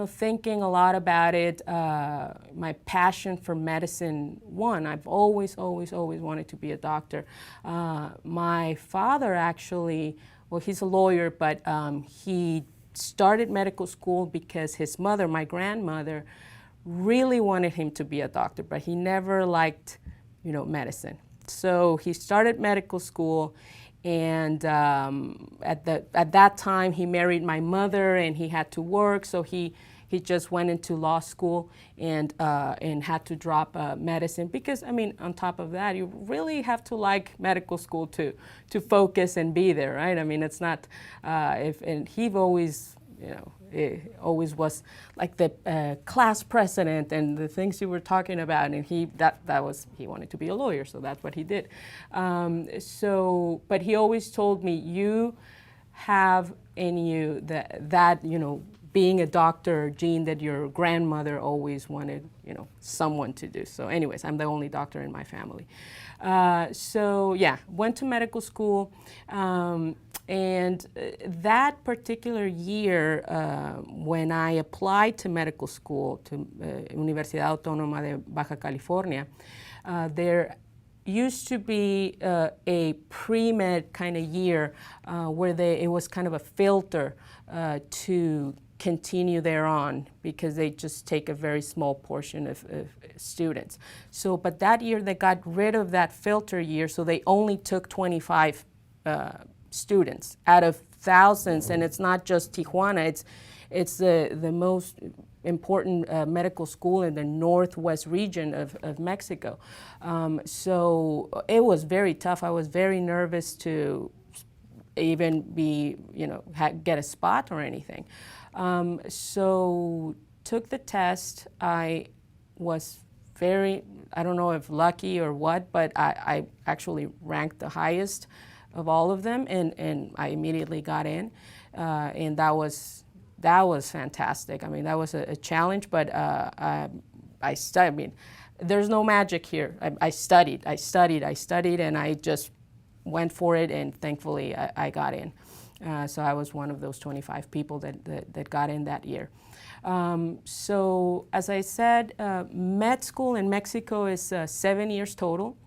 thinking a lot about it, my passion for medicine won. I've always wanted to be a doctor. My father actually, he's a lawyer, but he started medical school because his mother, my grandmother, really wanted him to be a doctor, but he never liked, medicine. So he started medical school. And at that time, he married my mother, and he had to work, so he just went into law school and had to drop medicine because, on top of that, you really have to like medical school to focus and be there, right? It's not and he always, it always was like the class president and the things you were talking about, and he wanted to be a lawyer, so that's what he did. But he always told me, you have in you that being a doctor gene that your grandmother always wanted, someone to do. So anyways, I'm the only doctor in my family. Went to medical school. And that particular year, when I applied to medical school, to Universidad Autonoma de Baja California, there used to be a pre-med kind of year where it was kind of a filter to continue thereon because they just take a very small portion of students. So, but that year they got rid of that filter year, so they only took 25 students out of thousands, and it's not just Tijuana, it's the most important medical school in the northwest region of Mexico. So it was very tough. I was very nervous to even be, get a spot or anything. So took the test. I was very, I don't know if lucky or what, but I actually ranked the highest of all of them, and I immediately got in, and that that was fantastic. I mean, that was a challenge, but I studied. I mean, there's no magic here. I studied, and I just went for it, and thankfully I got in. So I was one of those 25 people that got in that year. So as I said, med school in Mexico is 7 years total,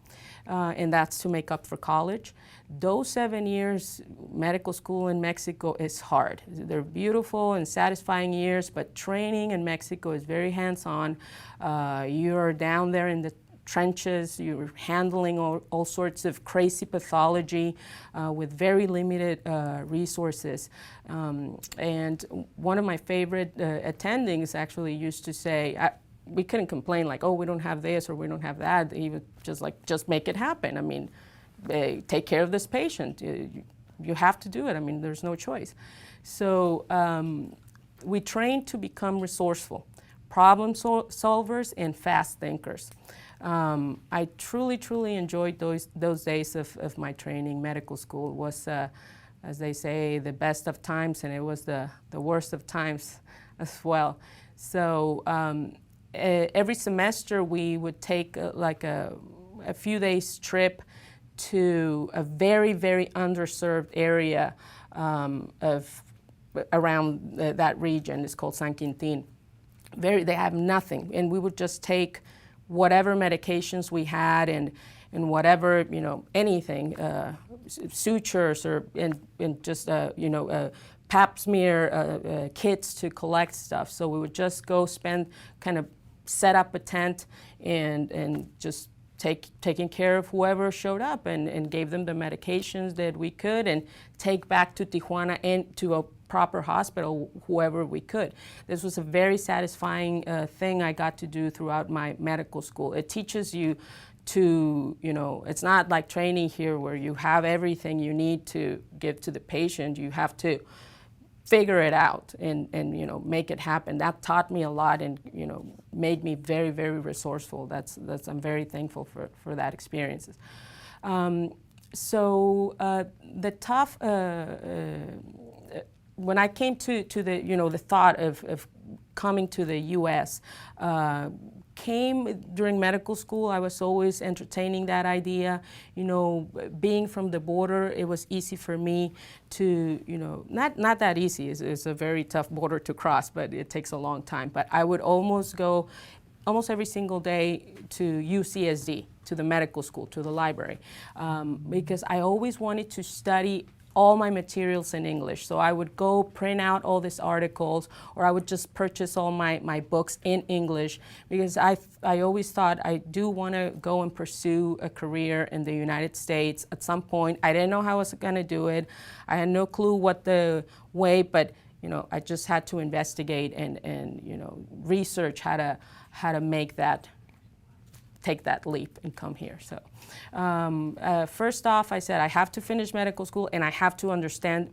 and that's to make up for college. Those 7 years, medical school in Mexico is hard. They're beautiful and satisfying years, but training in Mexico is very hands-on. You're down there in the trenches, you're handling all sorts of crazy pathology with very limited resources. And one of my favorite attendings actually used to say, we couldn't complain like, oh, we don't have this or we don't have that. He would just like, just make it happen. I mean, take care of this patient. You have to do it. I mean, there's no choice. So we train to become resourceful, problem solvers, and fast thinkers. I truly enjoyed those days of my training. Medical school was, as they say, the best of times, and it was the worst of times as well. So every semester we would take like a few days trip to a very underserved area of around that region. It's called San Quintin. They have nothing, and we would just take whatever medications we had and whatever, anything, sutures or and just pap smear kits to collect stuff. So we would just go set up a tent and just taking care of whoever showed up and gave them the medications that we could and take back to Tijuana and to a proper hospital, whoever we could. This was a very satisfying thing I got to do throughout my medical school. It teaches you to, it's not like training here where you have everything you need to give to the patient. You have to figure it out and make it happen. That taught me a lot and made me very resourceful. I'm very thankful for that experiences. So the tough when I came to the the thought of coming to the U.S. Came during medical school. I was always entertaining that idea. Being from the border, it was easy for me to, not that easy. It's a very tough border to cross, but it takes a long time. But I would almost go almost every single day to UCSD, to the medical school, to the library, because I always wanted to study all my materials in English. So I would go print out all these articles, or I would just purchase all my books in English, because I always thought I do want to go and pursue a career in the United States at some point. I didn't know how I was going to do it. I had no clue what the way, but I just had to investigate and research how to make that, take that leap and come here. So first off, I said I have to finish medical school and I have to understand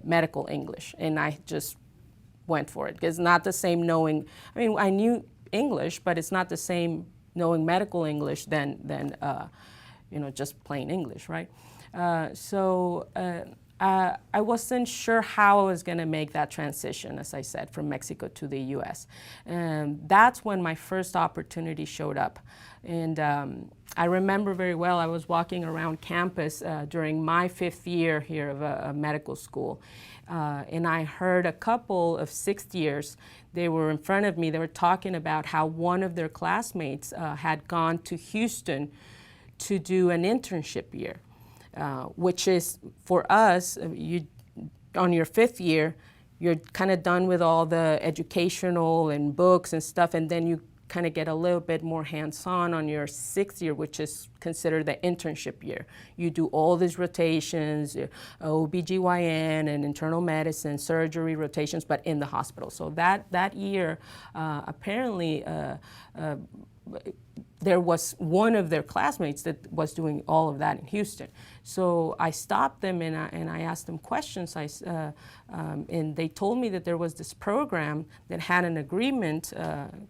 medical English, and I just went for it. It's not the same knowing, I knew English, but it's not the same knowing medical English than just plain English, right? I wasn't sure how I was going to make that transition, as I said, from Mexico to the U.S. And that's when my first opportunity showed up. And I remember very well, I was walking around campus during my 5th year here of a medical school. And I heard a couple of 6th years, they were in front of me, they were talking about how one of their classmates had gone to Houston to do an internship year. Which is, for us, on your 5th year, you're kind of done with all the educational and books and stuff, and then you kind of get a little bit more hands-on on your 6th year, which is considered the internship year. You do all these rotations, OBGYN and internal medicine, surgery rotations, but in the hospital. So that year, apparently, there was one of their classmates that was doing all of that in Houston. So I stopped them and I asked them questions. And they told me that there was this program that had an agreement,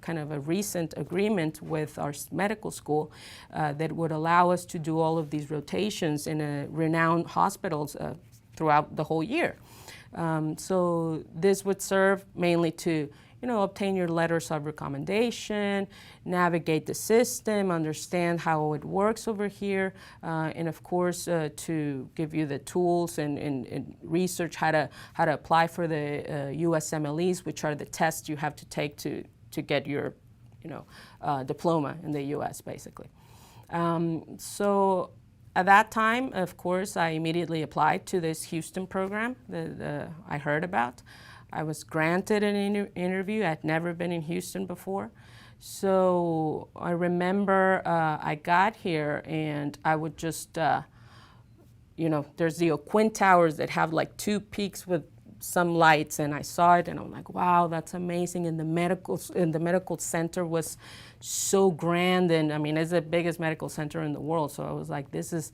kind of a recent agreement with our medical school that would allow us to do all of these rotations in renowned hospitals throughout the whole year. So this would serve mainly to, obtain your letters of recommendation, navigate the system, understand how it works over here, and of course to give you the tools and research how to apply for the USMLEs, which are the tests you have to take to get your diploma in the US basically. So at that time, of course, I immediately applied to this Houston program that I heard about. I was granted an interview. I'd never been in Houston before. So I remember I got here and I would just, there's the Oquin Towers that have like 2 peaks with some lights, and I saw it and I'm like, wow, that's amazing. And the medical center was so grand, and I mean, it's the biggest medical center in the world. So I was like, this is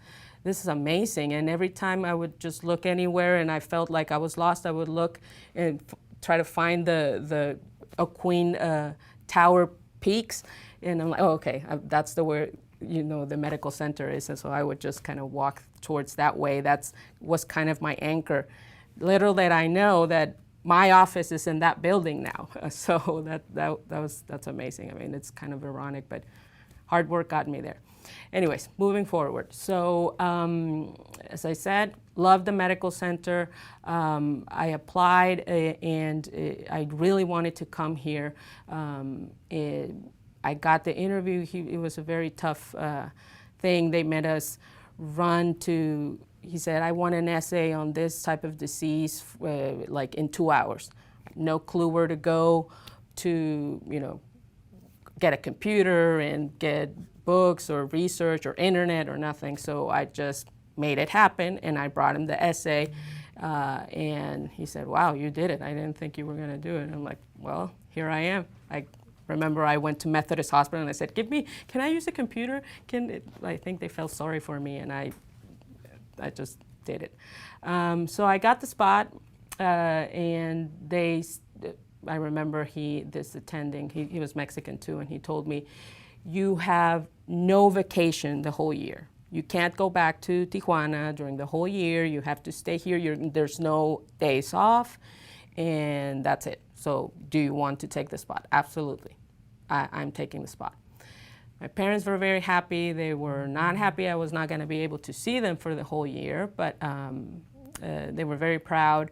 amazing. And every time I would just look anywhere and I felt like I was lost, I would look and try to find the Oquin Tower peaks, and I'm like, oh, okay, that's where the medical center is. And so I would just kind of walk towards that way. That was kind of my anchor. Little did I know that my office is in that building now. So that's amazing. I mean, it's kind of ironic, but hard work got me there. Anyways, moving forward. So as I said, loved the medical center. I applied and I really wanted to come here. I got the interview. It was a very tough thing. They made us run to, he said, I want an essay on this type of disease like in 2 hours. No clue where to go to, get a computer and get books or research or internet or nothing. So I just made it happen, and I brought him the essay, and he said, wow, you did it. I didn't think you were going to do it. And I'm like, well, here I am. I remember I went to Methodist Hospital and I said, can I use a computer? I think they felt sorry for me, and I just did it. So I got the spot, and I remember this attending, he was Mexican too, and he told me, you have no vacation the whole year. You can't go back to Tijuana during the whole year. You have to stay here. There's no days off, and that's it. So do you want to take the spot? Absolutely. I'm taking the spot. My parents were very happy. They were not happy I was not going to be able to see them for the whole year, but they were very proud.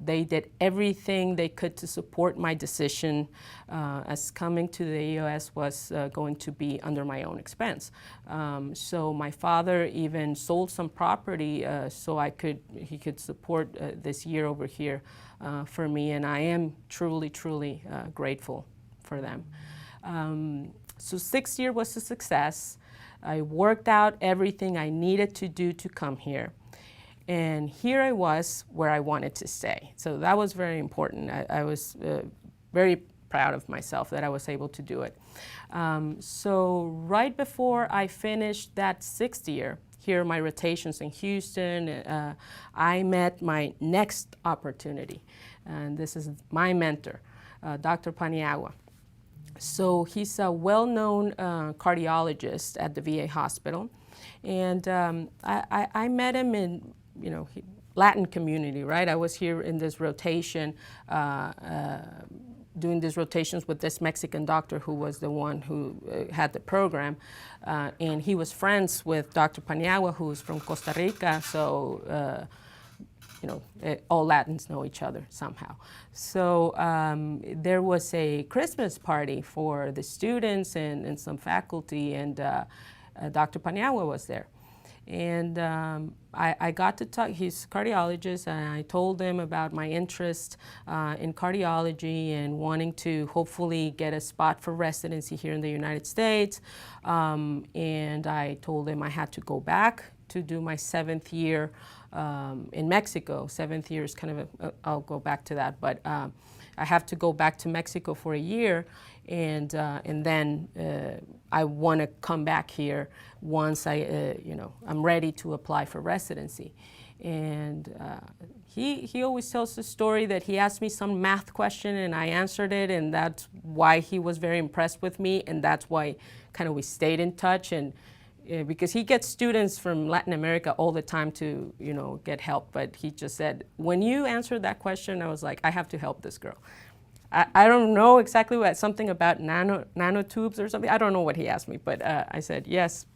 They did everything they could to support my decision, as coming to the U.S. was going to be under my own expense. So my father even sold some property so he could support this year over here for me, and I am truly, truly grateful for them. So 6 years was a success. I worked out everything I needed to do to come here. And here I was where I wanted to stay. So that was very important. I was very proud of myself that I was able to do it. So right before I finished that 6th year, here my rotations in Houston, I met my next opportunity. And this is my mentor, Dr. Paniagua. So he's a well-known cardiologist at the VA hospital. And I met him in, Latin community, right? I was here in this rotation, doing these rotations with this Mexican doctor who was the one who had the program. And he was friends with Dr. Paniagua, who's from Costa Rica. So, all Latins know each other somehow. So there was a Christmas party for the students and some faculty, and Dr. Paniagua was there. And I got to talk, he's a cardiologist, and I told him about my interest in cardiology and wanting to hopefully get a spot for residency here in the United States. And I told him I had to go back to do my 7th year in Mexico. 7th year is kind of I'll go back to that, but I have to go back to Mexico for a year, and then I want to come back here once I'm ready to apply for residency. And he always tells the story that he asked me some math question and I answered it, and that's why he was very impressed with me, and that's why kind of we stayed in touch. And because he gets students from Latin America all the time to, get help. But he just said, when you answered that question, I was like, I have to help this girl. I don't know exactly what, something about nanotubes or something. I don't know what he asked me, but I said, yes,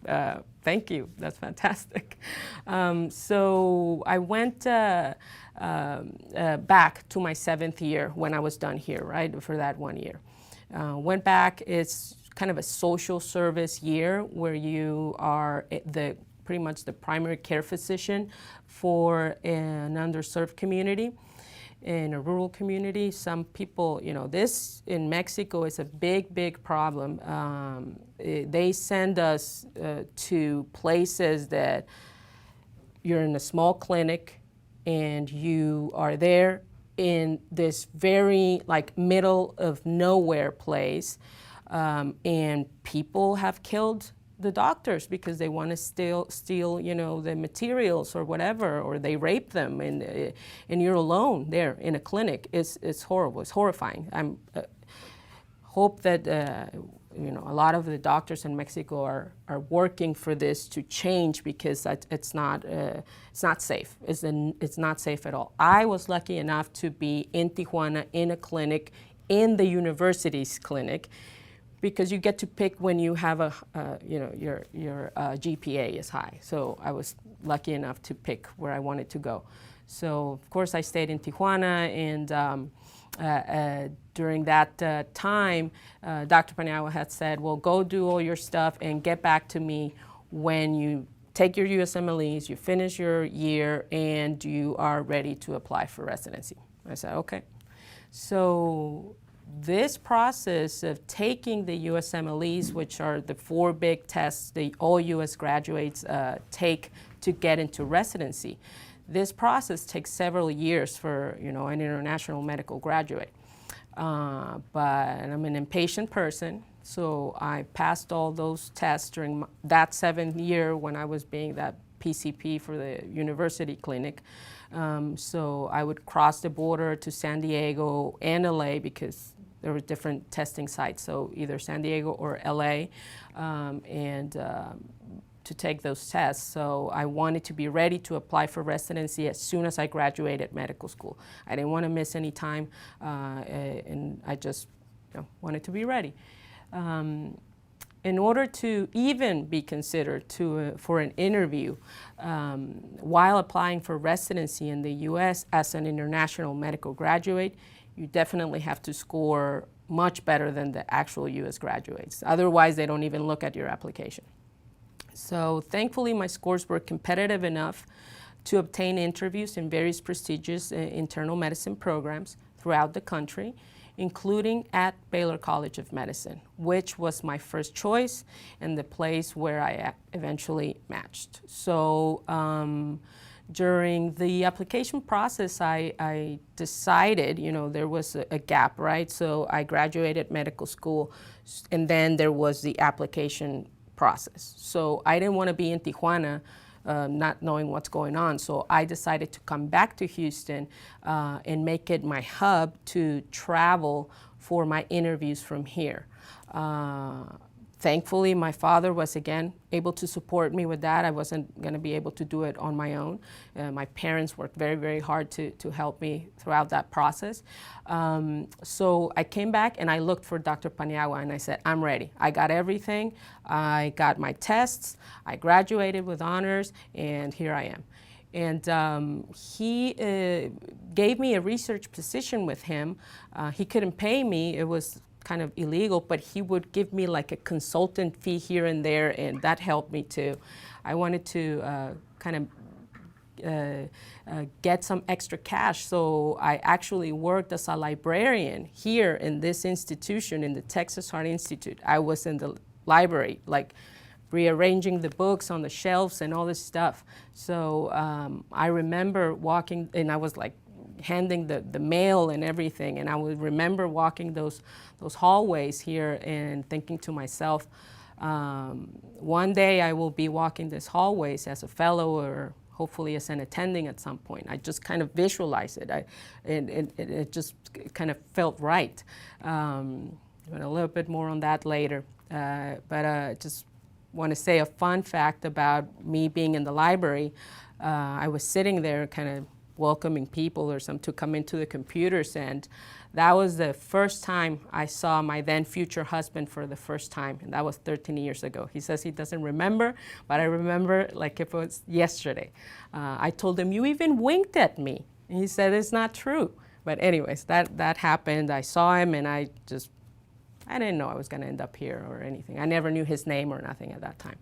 thank you. That's fantastic. So I went back to my 7th year when I was done here, right, for that 1 year. Went back, it's kind of a social service year where you are pretty much the primary care physician for an underserved community. In a rural community, some people, this in Mexico is a big, big problem. They send us to places that you're in a small clinic and you are there in this very middle of nowhere place, and people have killed the doctors because they want to steal the materials or whatever, or they rape them, and you're alone there in a clinic. It's horrible. It's horrifying. I'm hope that a lot of the doctors in Mexico are working for this to change, because it's not safe. It's not safe at all. I was lucky enough to be in Tijuana in a clinic, in the university's clinic, because you get to pick when you have your GPA is high. So I was lucky enough to pick where I wanted to go. So of course I stayed in Tijuana, and during that time, Dr. Paniagua had said, well, go do all your stuff and get back to me when you take your USMLEs, you finish your year, and you are ready to apply for residency. I said, okay. So this process of taking the USMLEs, which are the 4 big tests that all U.S. graduates take to get into residency, this process takes several years for an international medical graduate. But I'm an impatient person, so I passed all those tests during that 7th year when I was being that PCP for the university clinic. So I would cross the border to San Diego and LA, because there were different testing sites, so either San Diego or LA, to take those tests. So I wanted to be ready to apply for residency as soon as I graduated medical school. I didn't want to miss any time, and I just wanted to be ready. In order to even be considered for an interview while applying for residency in the U.S. as an international medical graduate, you definitely have to score much better than the actual U.S. graduates. Otherwise, they don't even look at your application. So thankfully, my scores were competitive enough to obtain interviews in various prestigious internal medicine programs throughout the country, including at Baylor College of Medicine, which was my first choice and the place where I eventually matched. So during the application process, I decided, there was a gap, right? So I graduated medical school, and then there was the application process. So I didn't want to be in Tijuana not knowing what's going on. So I decided to come back to Houston and make it my hub to travel for my interviews from here. Thankfully, my father was, again, able to support me with that. I wasn't going to be able to do it on my own. My parents worked very, very hard to help me throughout that process. So I came back and I looked for Dr. Paniagua, and I said, I'm ready. I got everything. I got my tests. I graduated with honors, and here I am. And he gave me a research position with him. He couldn't pay me. It was kind of illegal, but he would give me like a consultant fee here and there, and that helped me too. I wanted to get some extra cash, so I actually worked as a librarian here in this institution, in the Texas Heart Institute. I was in the library, like rearranging the books on the shelves and all this stuff. So I remember walking, and I was like handing the mail and everything, and I would remember walking those hallways here and thinking to myself, one day I will be walking these hallways as a fellow, or hopefully as an attending at some point. I just kind of visualized it, and it just kind of felt right. But a little bit more on that later. But just want to say a fun fact about me being in the library. I was sitting there kind of welcoming people or some to come into the computers, and that was the first time I saw my then future husband for the first time, and that was 13 years ago. He says he doesn't remember, but I remember like if it was yesterday. I told him, "You even winked at me." And he said, "It's not true." But anyways, that happened. I saw him, and I didn't know I was going to end up here or anything. I never knew his name or nothing at that time.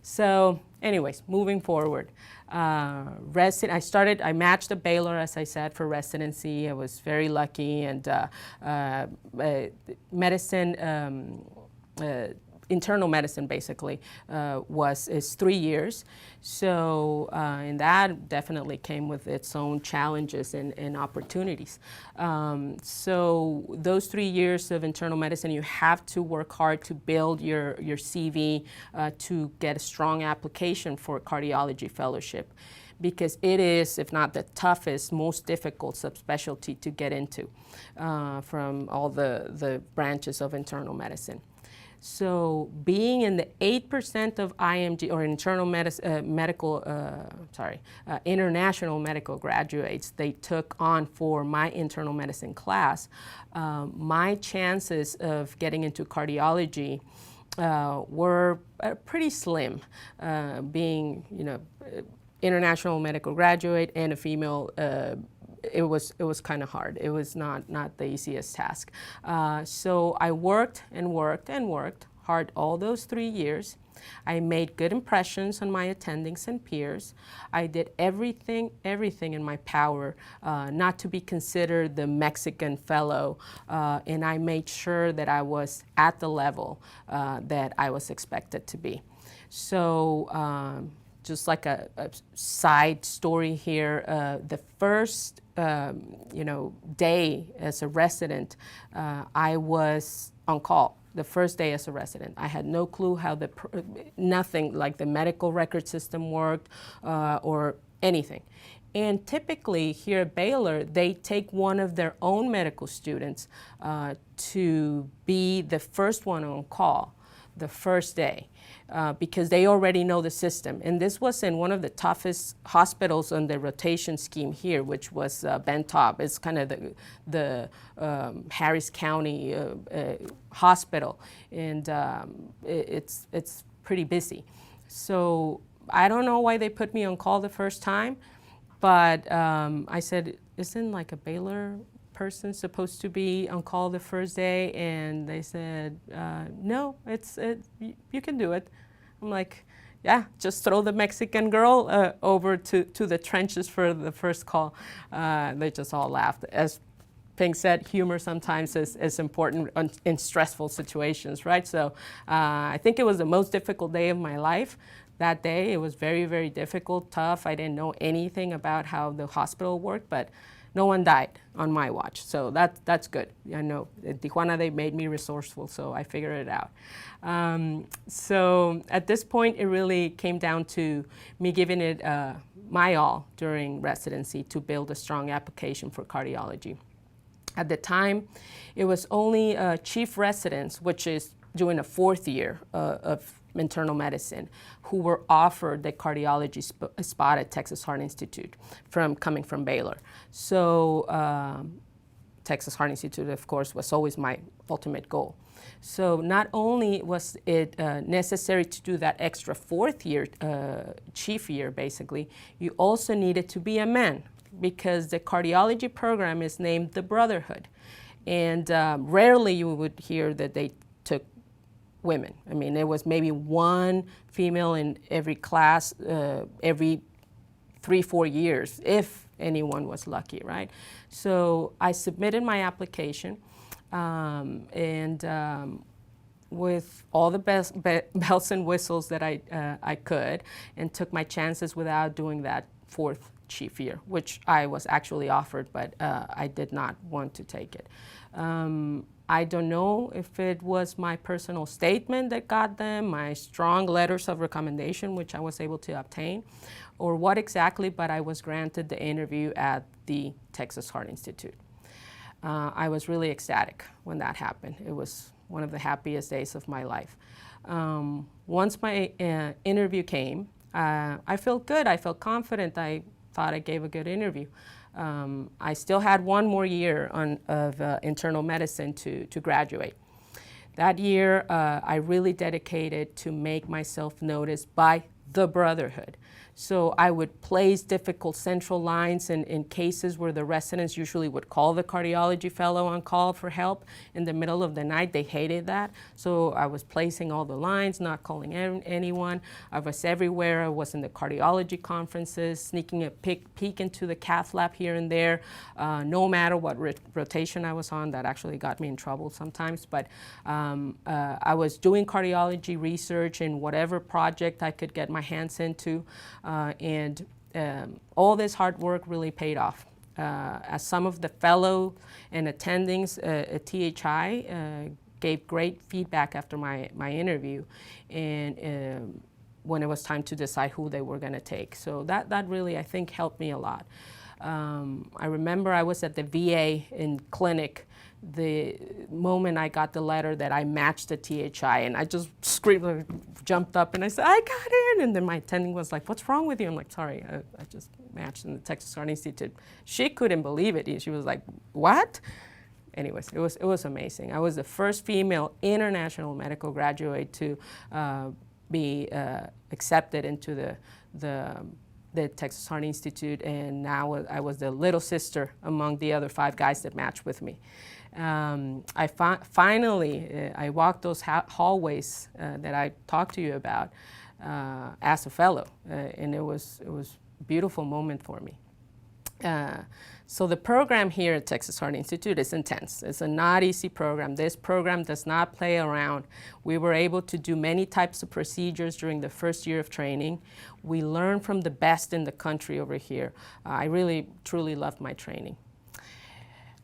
So anyways, moving forward, I matched at Baylor, as I said, for residency. I was very lucky, and medicine, internal medicine basically is 3 years. So and that definitely came with its own challenges and opportunities. So those 3 years of internal medicine, you have to work hard to build your CV to get a strong application for cardiology fellowship, because it is, if not the toughest, most difficult subspecialty to get into from all the branches of internal medicine. So being in the 8% of IMG, or international medical graduates they took on for my internal medicine class, my chances of getting into cardiology were pretty slim, being, international medical graduate and a female. It was kind of hard. It was not the easiest task. So I worked and worked and worked hard all those 3 years. I made good impressions on my attendings and peers. I did everything in my power not to be considered the Mexican fellow, and I made sure that I was at the level that I was expected to be. So just like a side story here, the first day as a resident, I was on call. The first day as a resident, I had no clue how nothing like the medical record system worked or anything. And typically here at Baylor, they take one of their own medical students to be the first one on call the first day. Because they already know the system. And this was in one of the toughest hospitals on the rotation scheme here, which was Bentop. It's kind of the Harris County hospital, and it's pretty busy. So I don't know why they put me on call the first time, but I said, isn't like a Baylor person supposed to be on call the first day? And they said, no, you can do it. I'm like, yeah, just throw the Mexican girl over to the trenches for the first call. They just all laughed. As Ping said, humor sometimes is important in stressful situations, right? So I think it was the most difficult day of my life. That day, it was very, very difficult, tough. I didn't know anything about how the hospital worked, but no one died on my watch, so that's good. I know in Tijuana they made me resourceful, so I figured it out. So at this point, it really came down to me giving it my all during residency to build a strong application for cardiology. At the time, it was only chief residents, which is doing a fourth year of internal medicine, who were offered the cardiology spot at Texas Heart Institute coming from Baylor. So Texas Heart Institute, of course, was always my ultimate goal. So not only was it necessary to do that extra fourth year, chief year basically, you also needed to be a man, because the cardiology program is named the Brotherhood. And rarely you would hear that they took women. I mean, there was maybe one female in every class every 3-4 years, if anyone was lucky, right? So I submitted my application and with all the bells and whistles that I could, and took my chances without doing that fourth chief year, which I was actually offered, but I did not want to take it. I don't know if it was my personal statement that got them, my strong letters of recommendation, which I was able to obtain, or what exactly, but I was granted the interview at the Texas Heart Institute. I was really ecstatic when that happened. It was one of the happiest days of my life. Once my interview came, I felt good. I felt confident. I thought I gave a good interview. I still had one more year of internal medicine to graduate. That year, I really dedicated to make myself noticed by the Brotherhood. So I would place difficult central lines in cases where the residents usually would call the cardiology fellow on call for help in the middle of the night. They hated that. So I was placing all the lines, not calling anyone. I was everywhere. I was in the cardiology conferences, sneaking a peek into the cath lab here and there, no matter what rotation I was on. That actually got me in trouble sometimes. But I was doing cardiology research in whatever project I could get my hands into. And all this hard work really paid off. As some of the fellow and attendings at THI gave great feedback after my interview, and when it was time to decide who they were going to take. So that really, I think, helped me a lot. I remember I was at the VA in clinic the moment I got the letter that I matched the THI, and I just screamed, jumped up, and I said, I got in. And then my attending was like, what's wrong with you? I'm like, sorry, I just matched in the Texas Heart Institute. She couldn't believe it. She was like, what? Anyways, it was amazing. I was the first female international medical graduate to be accepted into the Texas Heart Institute, and now I was the little sister among the other 5 guys that matched with me. Finally, I walked those hallways that I talked to you about as a fellow, and it was a beautiful moment for me. So the program here at Texas Heart Institute is intense. It's a not easy program. This program does not play around. We were able to do many types of procedures during the first year of training. We learned from the best in the country over here. I really, truly loved my training.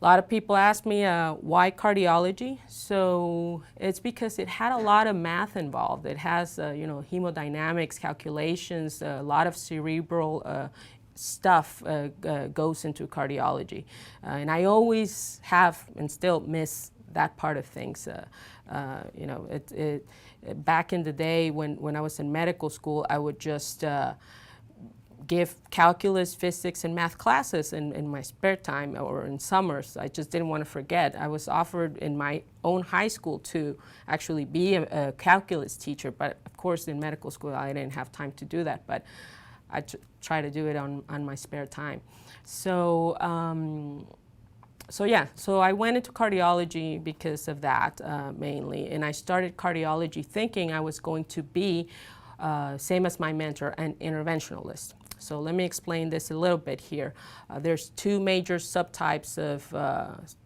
A lot of people ask me why cardiology. So it's because it had a lot of math involved. It has hemodynamics, calculations, a lot of cerebral stuff goes into cardiology. And I always have and still miss that part of things. Back in the day when I was in medical school, I would just give calculus, physics, and math classes in my spare time or in summers. I just didn't want to forget. I was offered in my own high school to actually be a calculus teacher, but of course in medical school I didn't have time to do that, but I try to do it on my spare time. So I went into cardiology because of that mainly, and I started cardiology thinking I was going to be same as my mentor, an interventionalist. So let me explain this a little bit here. There's 2 major subtypes of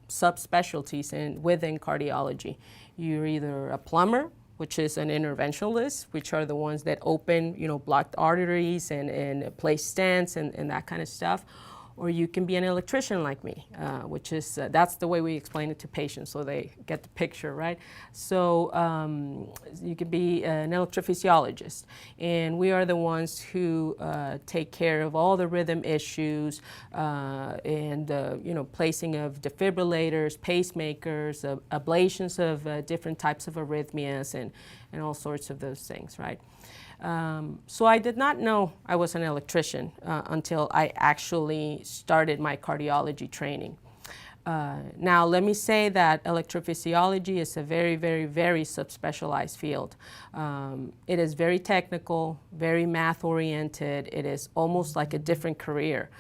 subspecialties within cardiology. You're either a plumber, which is an interventionalist, which are the ones that open, blocked arteries and place stents and that kind of stuff. Or you can be an electrician like me, which is, that's the way we explain it to patients so they get the picture, right? So you could be an electrophysiologist, and we are the ones who take care of all the rhythm issues and placing of defibrillators, pacemakers, ablations of different types of arrhythmias and all sorts of those things, right? So I did not know I was an electrician until I actually started my cardiology training. Now, let me say that electrophysiology is a very, very, very subspecialized field. It is very technical, very math-oriented. It is almost like a different career.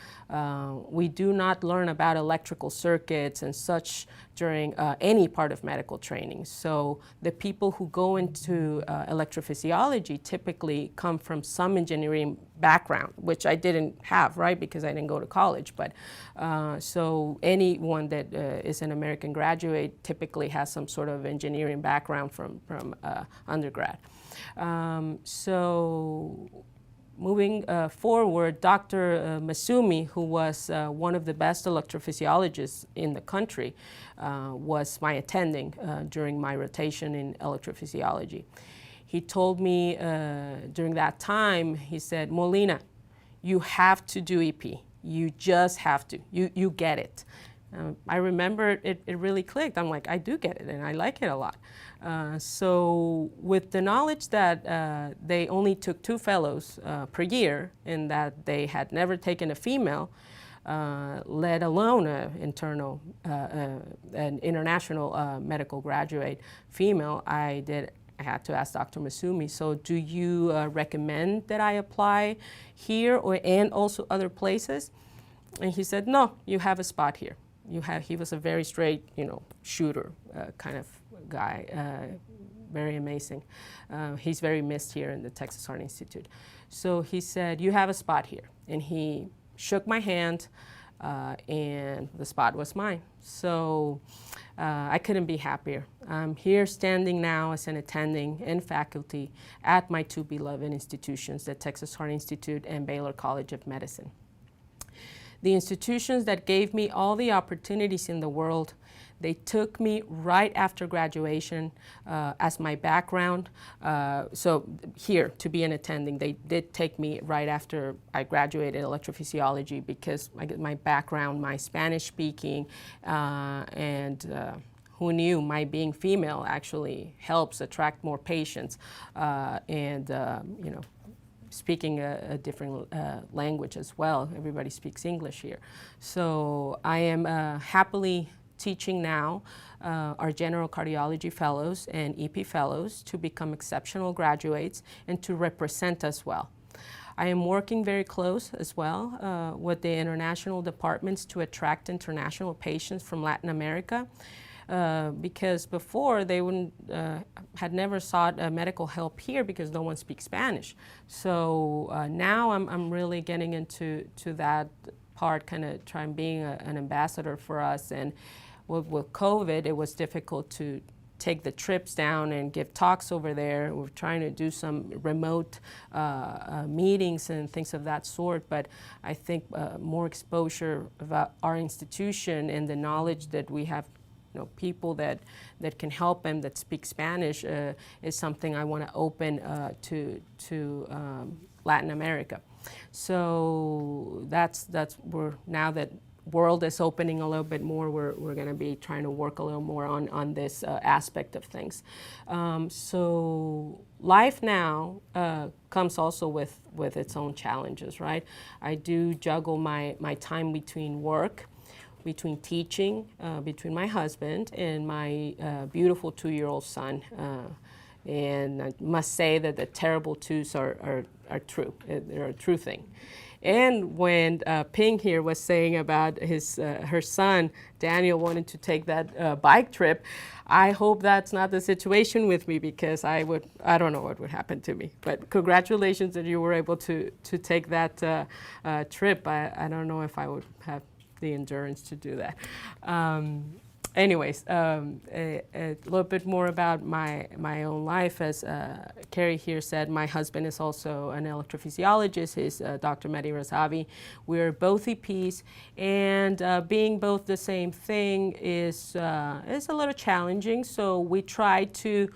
We do not learn about electrical circuits and such during any part of medical training. So the people who go into electrophysiology typically come from some engineering background, which I didn't have, right, because I didn't go to college. But so anyone that is an American graduate typically has some sort of engineering background from undergrad. Moving forward, Dr. Masumi, who was one of the best electrophysiologists in the country, was my attending during my rotation in electrophysiology. He told me during that time, he said, Molina, you have to do EP. You just have to. You get it. I remember it really clicked. I'm like, I do get it and I like it a lot. So with the knowledge that they only took 2 fellows per year and that they had never taken a female, let alone an international medical graduate female, I had to ask Dr. Masumi, so do you recommend that I apply here and also other places? And he said, no, you have a spot here. He was a very straight, shooter kind of guy, very amazing. He's very missed here in the Texas Heart Institute. So he said, you have a spot here. And he shook my hand, and the spot was mine. So I couldn't be happier. I'm here standing now as an attending and faculty at my 2 beloved institutions, the Texas Heart Institute and Baylor College of Medicine. The institutions that gave me all the opportunities in the world, they took me right after graduation as my background. So here, to be an attending, they did take me right after I graduated electrophysiology because my background, my Spanish speaking, and who knew my being female actually helps attract more patients speaking a different language as well. Everybody speaks English here. So I am happily teaching now our general cardiology fellows and EP fellows to become exceptional graduates and to represent us well. I am working very close as well with the international departments to attract international patients from Latin America. Because before they had never sought medical help here because no one speaks Spanish. So now I'm really getting into that part, kind of trying being an ambassador for us. And with COVID, it was difficult to take the trips down and give talks over there. We're trying to do some remote meetings and things of that sort, but I think more exposure about our institution and the knowledge that we have people that can help them that speak Spanish is something I want to open to Latin America. So that's where now that world is opening a little bit more, we're going to be trying to work a little more on this aspect of things. So life now comes also with its own challenges, right? I do juggle my time between work, between teaching, between my husband and my beautiful 2-year-old son. And I must say that the terrible twos are true. They're a true thing. And when Ping here was saying about her son, Daniel, wanted to take that bike trip, I hope that's not the situation with me because I don't know what would happen to me. But congratulations that you were able to take that trip. I don't know if I would have the endurance to do that. Anyways, a little bit more about my own life. As Carrie here said, my husband is also an electrophysiologist. He's Dr. Rosavi. We're both EPs, and being both the same thing is a little challenging. So we try to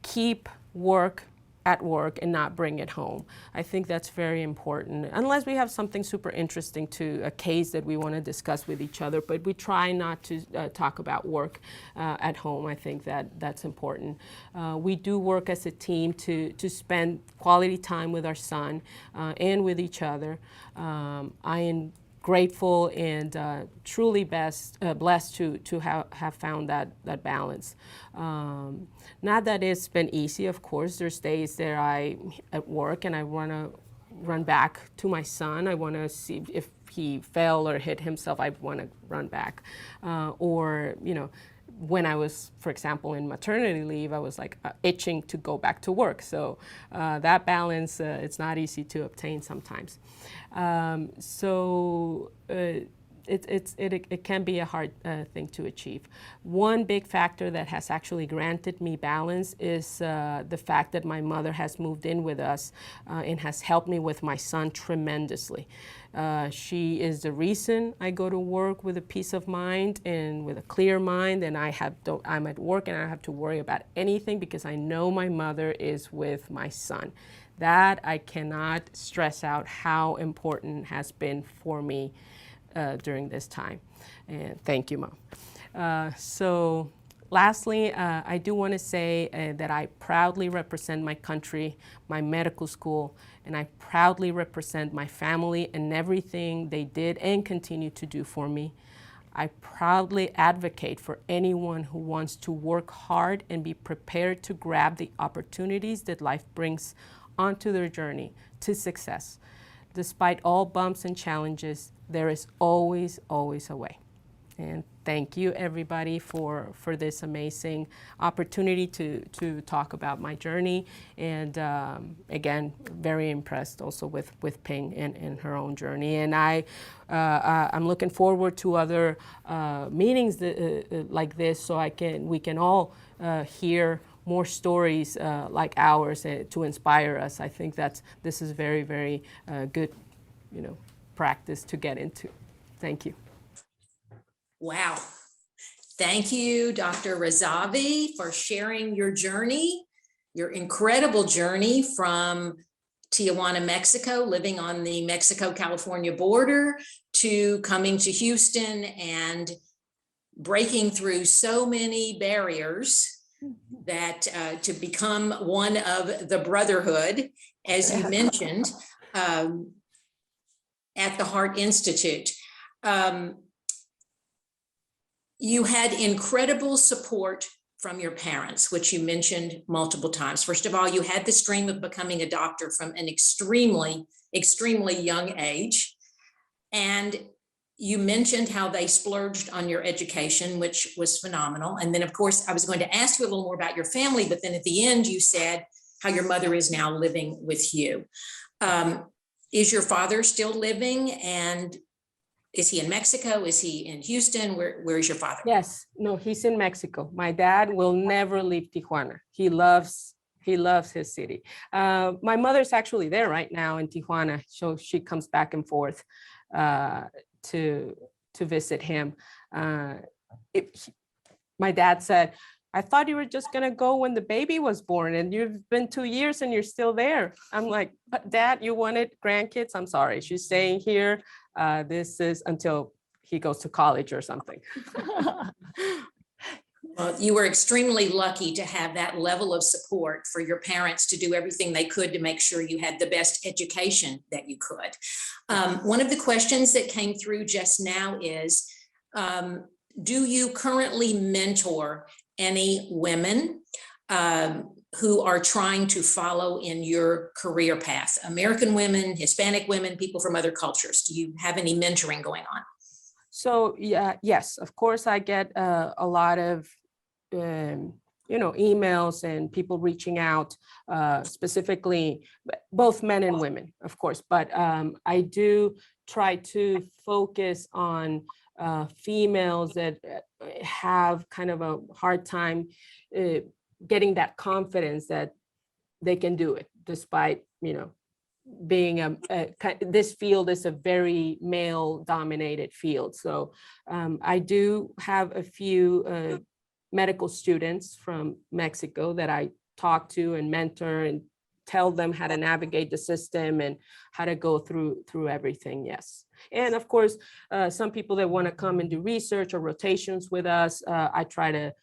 keep work at work and not bring it home. I think that's very important, unless we have something super interesting to a case that we want to discuss with each other, but we try not to talk about work at home. I think that's important. We do work as a team to spend quality time with our son and with each other. I am grateful and truly blessed to have found that balance. Not that it's been easy, of course. There's days that I'm at work and I want to run back to my son. I want to see if he fell or hit himself. I want to run back. When I was, for example, in maternity leave, I was like itching to go back to work. So that balance, it's not easy to obtain sometimes. It can be a hard thing to achieve. One big factor that has actually granted me balance is the fact that my mother has moved in with us and has helped me with my son tremendously. She is the reason I go to work with a peace of mind and with a clear mind, and I'm at work and I don't have to worry about anything because I know my mother is with my son. That I cannot stress out how important has been for me during this time. And thank you, Mom. So lastly, I do want to say that I proudly represent my country, my medical school, and I proudly represent my family and everything they did and continue to do for me. I proudly advocate for anyone who wants to work hard and be prepared to grab the opportunities that life brings onto their journey to success. Despite all bumps and challenges, there is always, always a way. And thank you, everybody, for this amazing opportunity to talk about my journey. And again, very impressed also with Ping and her own journey. And I'm looking forward to other meetings like this, so we can all hear more stories like ours to inspire us. I think this is very, very good, practice to get into. Thank you. Wow. Thank you, Dr. Rosavi, for sharing your journey, your incredible journey from Tijuana, Mexico, living on the Mexico-California border, to coming to Houston and breaking through so many barriers that to become one of the brotherhood, as you mentioned, at the Heart Institute. You had incredible support from your parents, which you mentioned multiple times. First of all, you had this dream of becoming a doctor from an extremely, extremely young age. And you mentioned how they splurged on your education, which was phenomenal. And then, of course, I was going to ask you a little more about your family, but then at the end, you said how your mother is now living with you. Is your father still living? And is he in Mexico? Is he in Houston? Where is your father? Yes, no, he's in Mexico. My dad will never leave Tijuana. He loves his city. My mother's actually there right now in Tijuana, so she comes back and forth to visit him. My dad said, I thought you were just gonna go when the baby was born, and you've been 2 years and you're still there. I'm like, but Dad, you wanted grandkids? I'm sorry, she's staying here. This is until he goes to college or something. Well, you were extremely lucky to have that level of support for your parents to do everything they could to make sure you had the best education that you could. One of the questions that came through just now is, do you currently mentor any women who are trying to follow in your career path? American women, Hispanic women, people from other cultures. Do you have any mentoring going on? So yeah, yes, of course, I get a lot of emails and people reaching out, specifically both men and women, of course. But I do try to focus on females that have kind of a hard time getting that confidence that they can do it, despite being this field is a very male dominated field. So I do have a few medical students from Mexico that I talk to and mentor and tell them how to navigate the system and how to go through everything. Yes. And of course, some people that want to come and do research or rotations with us, I try to,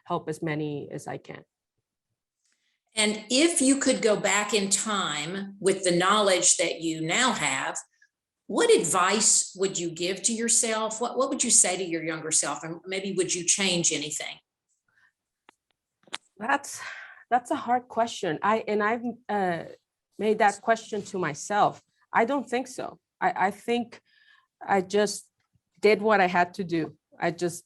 help as many as I can. And if you could go back in time with the knowledge that you now have, what advice would you give to yourself? What would you say to your younger self? And maybe would you change anything? That's a hard question. I've made that question to myself. I don't think so. I think I just did what I had to do. I just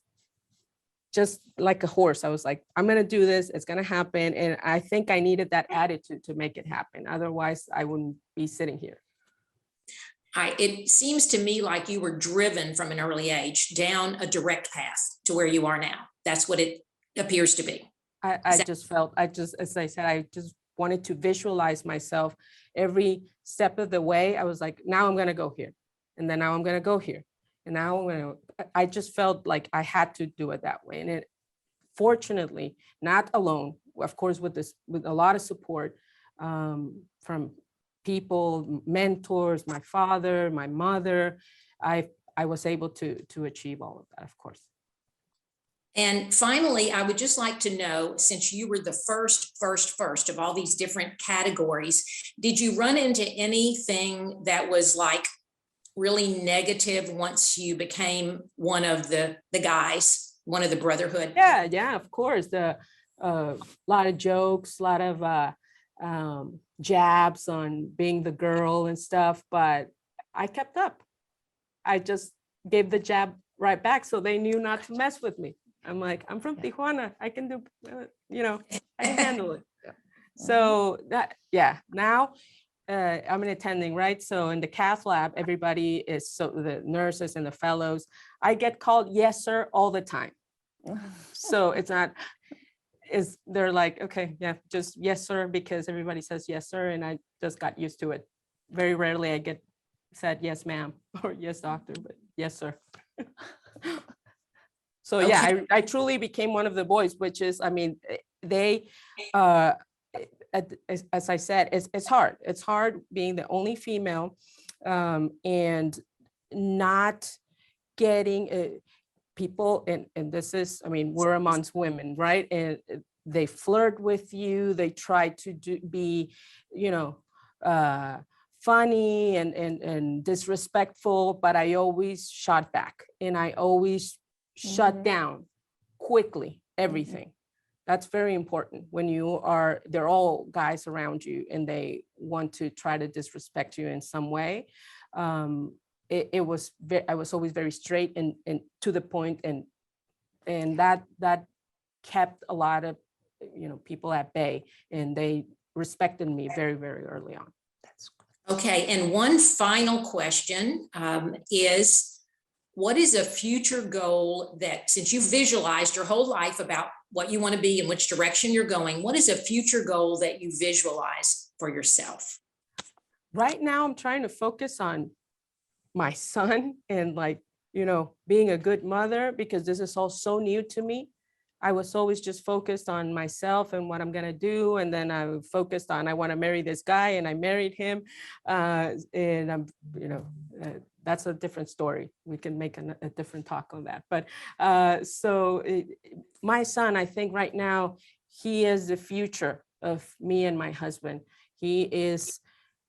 like a horse. I was like, I'm going to do this. It's going to happen. And I think I needed that attitude to make it happen. Otherwise, I wouldn't be sitting here. It seems to me like you were driven from an early age down a direct path to where you are now. That's what it appears to be. As I said, I just wanted to visualize myself every step of the way. I was like, now I'm going to go here. And then now I'm going to go here. And now I just felt like I had to do it that way. And it, fortunately, not alone, of course, with a lot of support from people, mentors, my father, my mother, I I was able to achieve all of that, of course. And finally, I would just like to know, since you were the first of all these different categories, did you run into anything that was like really negative once you became one of the guys, one of the brotherhood? Yeah, of course. The lot of jokes, a lot of jabs on being the girl and stuff, but I kept up. I just gave the jab right back, so they knew not to mess with me. I'm like, I'm from Tijuana. I can do, I can handle it. So that, now I'm an attending, right? So in the cath lab, everybody is, so the nurses and the fellows, I get called yes, sir, all the time. So it's not, they're like, okay, yeah, just yes, sir, because everybody says yes, sir. And I just got used to it. Very rarely I get said yes, ma'am, or yes, doctor, but yes, sir. So yeah, Okay. I truly became one of the boys, which is, I mean, they, as I said, it's hard. It's hard being the only female and not getting people, and this is, I mean, we're amongst women, right? And they flirt with you. They try to be, funny and disrespectful, but I always shot back, and I always shut down quickly everything. That's very important when they're all guys around you and they want to try to disrespect you in some way. I was always very straight and to the point, and that kept a lot of people at bay, and they respected me very, very early on. Okay, and one final question is, what is a future goal that, since you visualized your whole life about what you want to be and which direction you're going, what is a future goal that you visualize for yourself? Right now, I'm trying to focus on my son and being a good mother, because this is all so new to me. I was always just focused on myself and what I'm going to do. And then I focused on, I want to marry this guy, and I married him. And I'm, that's a different story. We can make a different talk on that. But my son, I think right now, he is the future of me and my husband. He is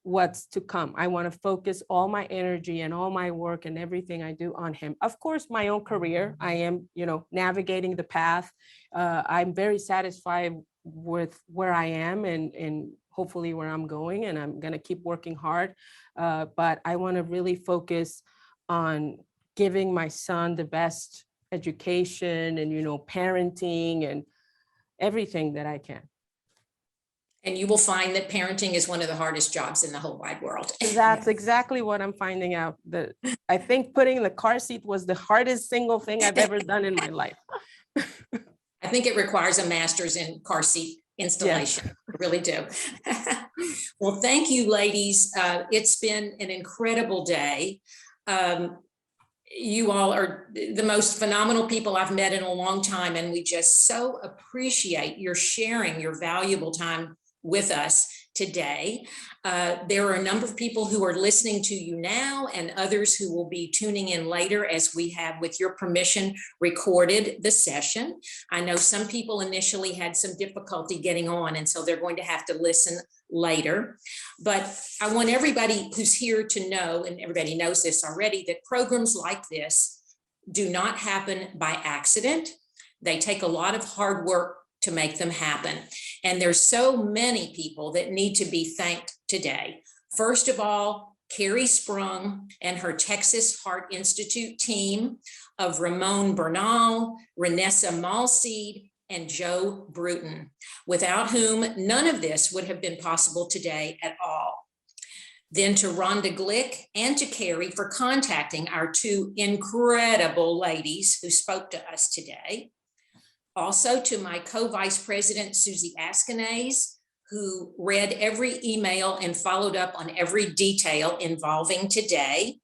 what's to come. I want to focus all my energy and all my work and everything I do on him. Of course, my own career, I am, navigating the path. I'm very satisfied with where I am and hopefully where I'm going, and I'm going to keep working hard. But I want to really focus on giving my son the best education and, parenting and everything that I can. And you will find that parenting is one of the hardest jobs in the whole wide world. That's exactly what I'm finding out. I think putting the car seat was the hardest single thing I've ever done in my life. I think it requires a master's in car seat installation. Yes. I really do. Well, thank you, ladies. It's been an incredible day. You all are the most phenomenal people I've met in a long time, and we just so appreciate your sharing your valuable time with us today. There are a number of people who are listening to you now, and others who will be tuning in later as we have, with your permission, recorded the session. I know some people initially had some difficulty getting on, and so they're going to have to listen later. But I want everybody who's here to know, and everybody knows this already, that programs like this do not happen by accident. They take a lot of hard work to make them happen. And there's so many people that need to be thanked today. First of all, Carrie Sprung and her Texas Heart Institute team of Ramon Bernal, Renessa Malseed, and Joe Bruton, without whom none of this would have been possible today at all. Then to Rhonda Glick and to Carrie for contacting our two incredible ladies who spoke to us today. Also to my co-vice president, Susie Askenaz, who read every email and followed up on every detail involving today.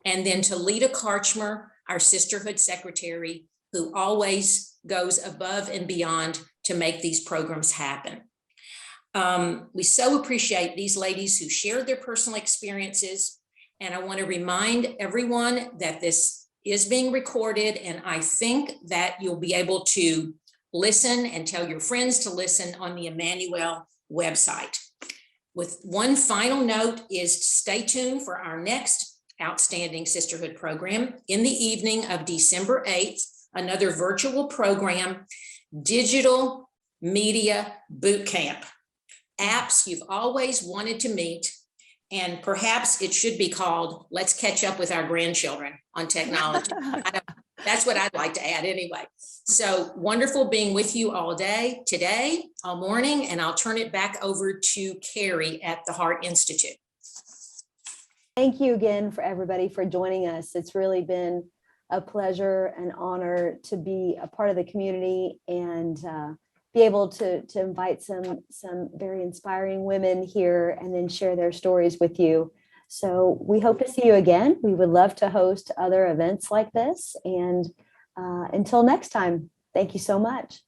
And then to Lita Karchmer, our sisterhood secretary, who always goes above and beyond to make these programs happen. We so appreciate these ladies who shared their personal experiences And I want to remind everyone that this is being recorded, and I think that you'll be able to listen and tell your friends to listen on the Emanu El website. With one final note is stay tuned for our next Outstanding Sisterhood program in the evening of December 8th, another virtual program, Digital Media Boot Camp. Apps you've always wanted to meet, and perhaps it should be called Let's Catch Up with Our Grandchildren on Technology. That's what I'd like to add anyway. So wonderful being with you all day today, all morning, and I'll turn it back over to Carrie at the Heart Institute. Thank you again for everybody for joining us. It's really been a pleasure and honor to be a part of the community and be able to invite some very inspiring women here and then share their stories with you. So we hope to see you again. We would love to host other events like this. And until next time, thank you so much.